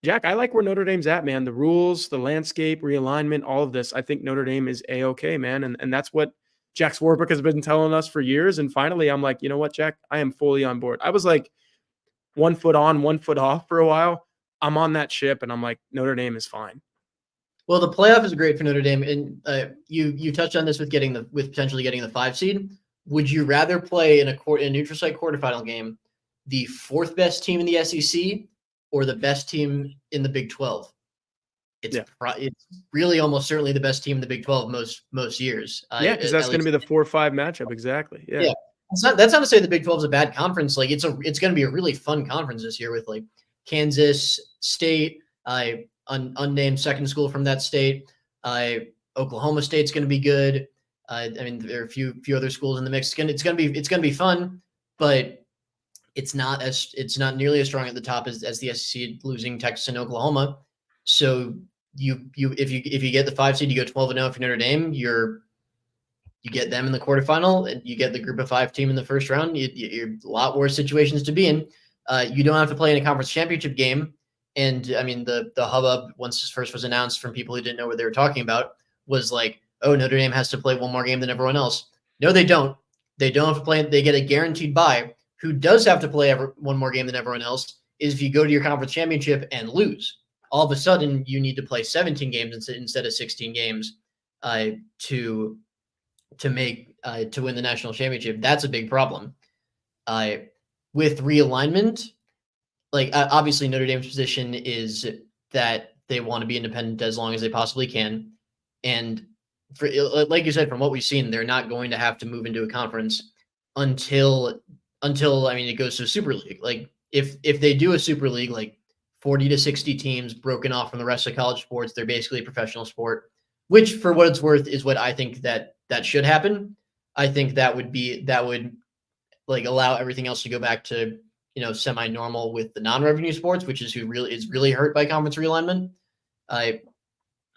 Jack, I like where Notre Dame's at, man. The rules, the landscape, realignment, all of this. I think Notre Dame is A-okay, man. And that's what Jack Swarbrick has been telling us for years. And finally, I'm like, you know what, Jack? I am fully on board. I was like 1 foot on, 1 foot off for a while. I'm on that ship, and I'm like, Notre Dame is fine. Well, the playoff is great for Notre Dame, and you touched on this with potentially getting the 5 seed. Would you rather play in a neutral site quarterfinal game the 4th best team in the SEC or the best team in the Big 12? It's really almost certainly the best team in the Big 12 most years. Because that's going to be the 4-5 matchup. Exactly. Yeah. That's not to say the Big 12 is a bad conference. Like, it's going to be a really fun conference this year with like Kansas State, unnamed second school from that state. Oklahoma State's going to be good. I mean, there are a few other schools in the mix. It's going to be fun, but it's not nearly as strong at the top as the SEC, losing Texas and Oklahoma. So if you get the 5 seed, you go 12-0. If you're Notre Dame, you get them in the quarterfinal, and you get the group of 5 team in the first round. You're a lot worse situations to be in. You don't have to play in a conference championship game. And I mean, the hubbub once this first was announced from people who didn't know what they were talking about was like, oh, Notre Dame has to play one more game than everyone else. No, they don't. They don't have to play. They get a guaranteed bye. Who does have to play one more game than everyone else is if you go to your conference championship and lose. All of a sudden, you need to play 17 games instead of 16 games to win the national championship. That's a big problem. With realignment, like obviously Notre Dame's position is that they want to be independent as long as they possibly can, and for, like you said, from what we've seen, they're not going to have to move into a conference until I mean, it goes to a Super League. Like if they do a Super League, like 40 to 60 teams broken off from the rest of college sports, they're basically a professional sport, which for what it's worth is what I think that should happen. I think that would like allow everything else to go back to, semi-normal with the non-revenue sports, which is who is really hurt by conference realignment.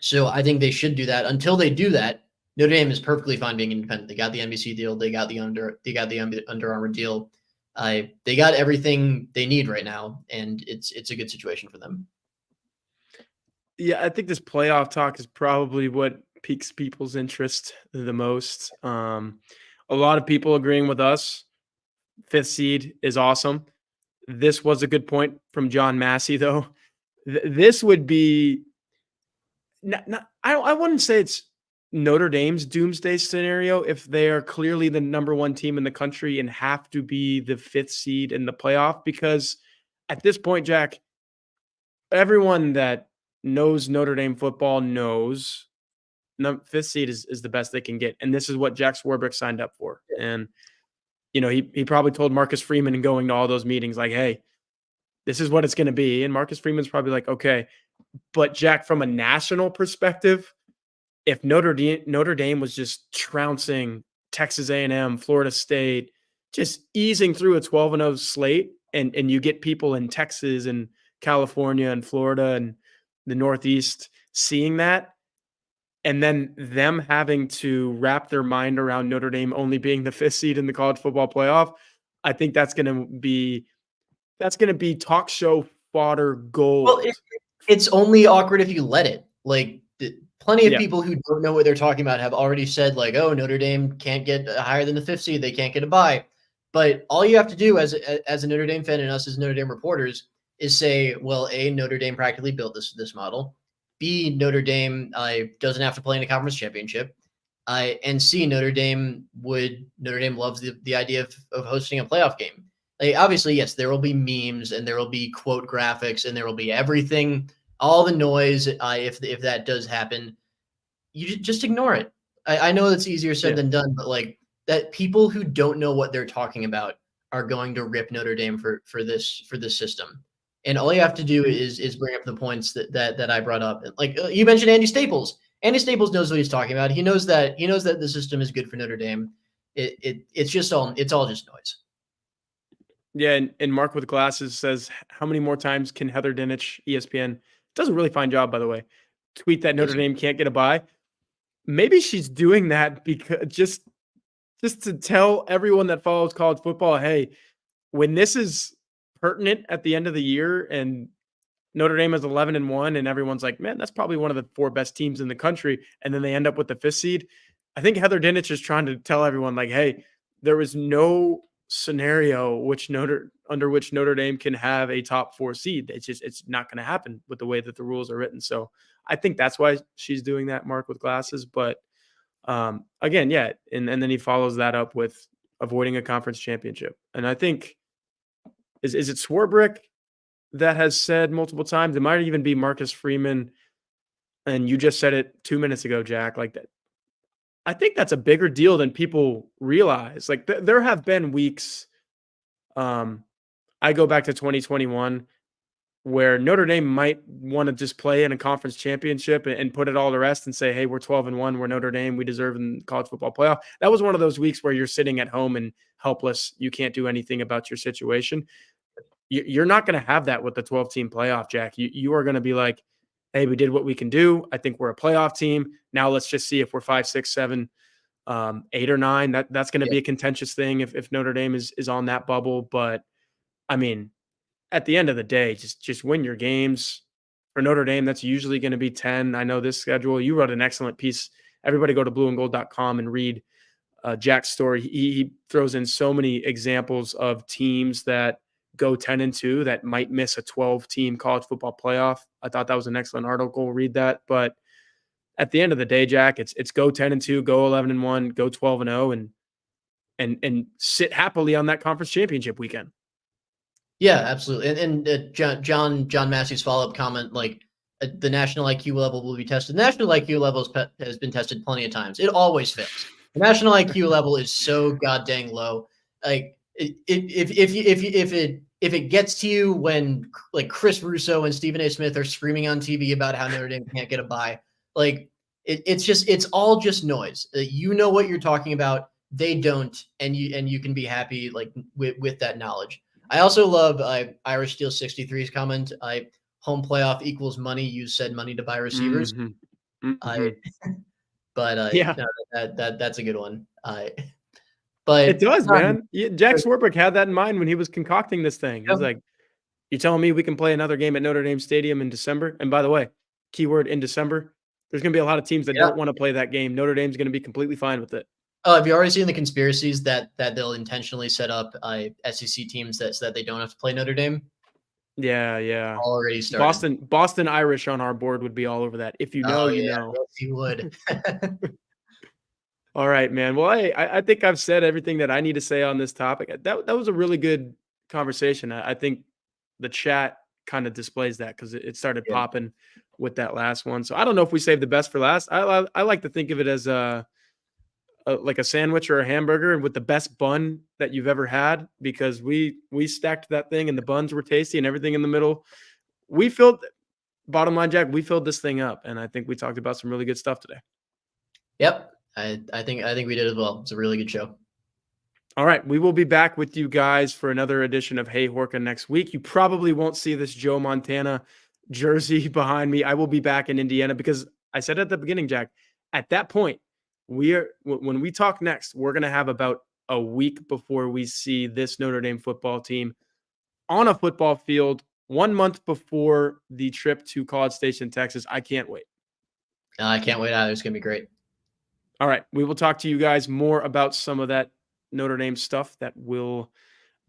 So I think they should do that. Until they do that, Notre Dame is perfectly fine being independent. They got the NBC deal. They got the Under Armour deal. They got everything they need right now, and it's a good situation for them. Yeah, I think this playoff talk is probably what piques people's interest the most. A lot of people agreeing with us. 5th seed is awesome. This was a good point from John Massey, though. This would be I wouldn't say it's Notre Dame's doomsday scenario if they are clearly the number 1 team in the country and have to be the 5th seed in the playoff, because at this point, Jack, everyone that knows Notre Dame football knows 5th seed is the best they can get. And this is what Jack Swarbrick signed up for. And, he probably told Marcus Freeman in going to all those meetings, like, hey, this is what it's going to be. And Marcus Freeman's probably like, okay. But Jack, from a national perspective, if Notre Dame was just trouncing Texas A&M, Florida State, just easing through a 12-0 slate, and you get people in Texas and California and Florida and the Northeast seeing that, and then them having to wrap their mind around Notre Dame only being the 5th seed in the college football playoff, I think that's going to be talk show fodder Well, gold. it's only awkward if you let it. Like, plenty of Yeah. people who don't know what they're talking about have already said, like, oh, Notre Dame can't get higher than the 5th seed. They can't get a bye. But all you have to do as a Notre Dame fan and us as Notre Dame reporters is say, well, A, Notre Dame practically built this model. B, Notre Dame doesn't have to play in a conference championship. And C, Notre Dame loves the idea of hosting a playoff game. Like, obviously, yes, there will be memes and there will be quote graphics and there will be everything, all the noise. If that does happen, you just ignore it. I know that's easier said than done, but like that, people who don't know what they're talking about are going to rip Notre Dame for this system. And all you have to do is bring up the points that I brought up. Like you mentioned, Andy Staples. Andy Staples knows what he's talking about. He knows that the system is good for Notre Dame. It's all just noise. Yeah, and Mark with glasses says, how many more times can Heather Dinich, ESPN, does a really fine job, by the way, tweet that Notre Dame can't get a bye? Maybe she's doing that because just to tell everyone that follows college football, hey, when this is pertinent at the end of the year and Notre Dame is 11-1 and everyone's like, man, that's probably one of the 4 best teams in the country, and then they end up with the 5th seed. I think Heather Dinich is trying to tell everyone, like, hey, there is no scenario under which Notre Dame can have a top 4 seed. It's not going to happen with the way that the rules are written. So I think that's why she's doing that, Mark with glasses. But again, yeah, and then he follows that up with avoiding a conference championship. And I think is it Swarbrick that has said multiple times? It might even be Marcus Freeman, and you just said it 2 minutes ago, Jack. Like that, I think that's a bigger deal than people realize. Like there have been weeks. I go back to 2021 where Notre Dame might want to just play in a conference championship and put it all to rest and say, hey, we're 12-1, we're Notre Dame, we deserve in college football playoff. That was one of those weeks where you're sitting at home and helpless. You can't do anything about your situation. You're not going to have that with the 12-team playoff, Jack. You are going to be like, hey, we did what we can do. I think we're a playoff team. Now let's just see if we're 5, 6, 7, 8 or 9. That's going to be a contentious thing if Notre Dame is on that bubble. But I mean, at the end of the day, just win your games. For Notre Dame, that's usually going to be 10. I know this schedule. You wrote an excellent piece. Everybody go to blueandgold.com and read Jack's story. He throws in so many examples of teams that go 10-2 that might miss a 12-team college football playoff. I thought that was an excellent article. Read that. But at the end of the day, Jack, it's go 10-2, go 11-1, go 12-0, and sit happily on that conference championship weekend. Yeah, absolutely. And John Massey's follow-up comment, like the national IQ level will be tested. The national IQ level has been tested plenty of times. It always fails. The national IQ level is so goddamn low. Like if it gets to you when like Chris Russo and Stephen A. Smith are screaming on TV about how Notre Dame can't get a bye, like it's all just noise. You know what you're talking about. They don't, and you can be happy like with that knowledge. I also love Irish Steel 63's comment. Home playoff equals money. Use said money to buy receivers. Mm-hmm. Mm-hmm. Yeah, no, that's a good one. But it does, man. Jack Swarbrick had that in mind when he was concocting this thing. He's like, "You're telling me we can play another game at Notre Dame Stadium in December?" And by the way, keyword in December. There's going to be a lot of teams that don't want to play that game. Notre Dame's going to be completely fine with it. Oh, have you already seen the conspiracies that they'll intentionally set up SEC teams so that they don't have to play Notre Dame? Yeah. Already started. Boston Irish on our board would be all over that. If you know, you know. Yes, you would. All right, man. Well, I think I've said everything that I need to say on this topic. That was a really good conversation. I think the chat kind of displays that because it started popping with that last one. So I don't know if we saved the best for last. I like to think of it as like a sandwich or a hamburger and with the best bun that you've ever had, because we stacked that thing and the buns were tasty and everything in the middle. Bottom line, Jack, we filled this thing up, and I think we talked about some really good stuff today. Yep. I think we did as well. It's a really good show. All right. We will be back with you guys for another edition of Hey Horka next week. You probably won't see this Joe Montana jersey behind me. I will be back in Indiana because I said at the beginning, Jack, at that point, when we talk next, we're going to have about a week before we see this Notre Dame football team on a football field 1 month before the trip to College Station, Texas. I can't wait. I can't wait either. It's going to be great. All right. We will talk to you guys more about some of that Notre Dame stuff that will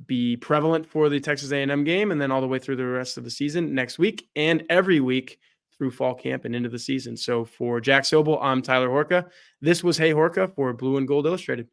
be prevalent for the Texas A&M game and then all the way through the rest of the season next week and every week through fall camp and into the season. So for Jack Sobel, I'm Tyler Horka. This was Hey Horka for Blue and Gold Illustrated.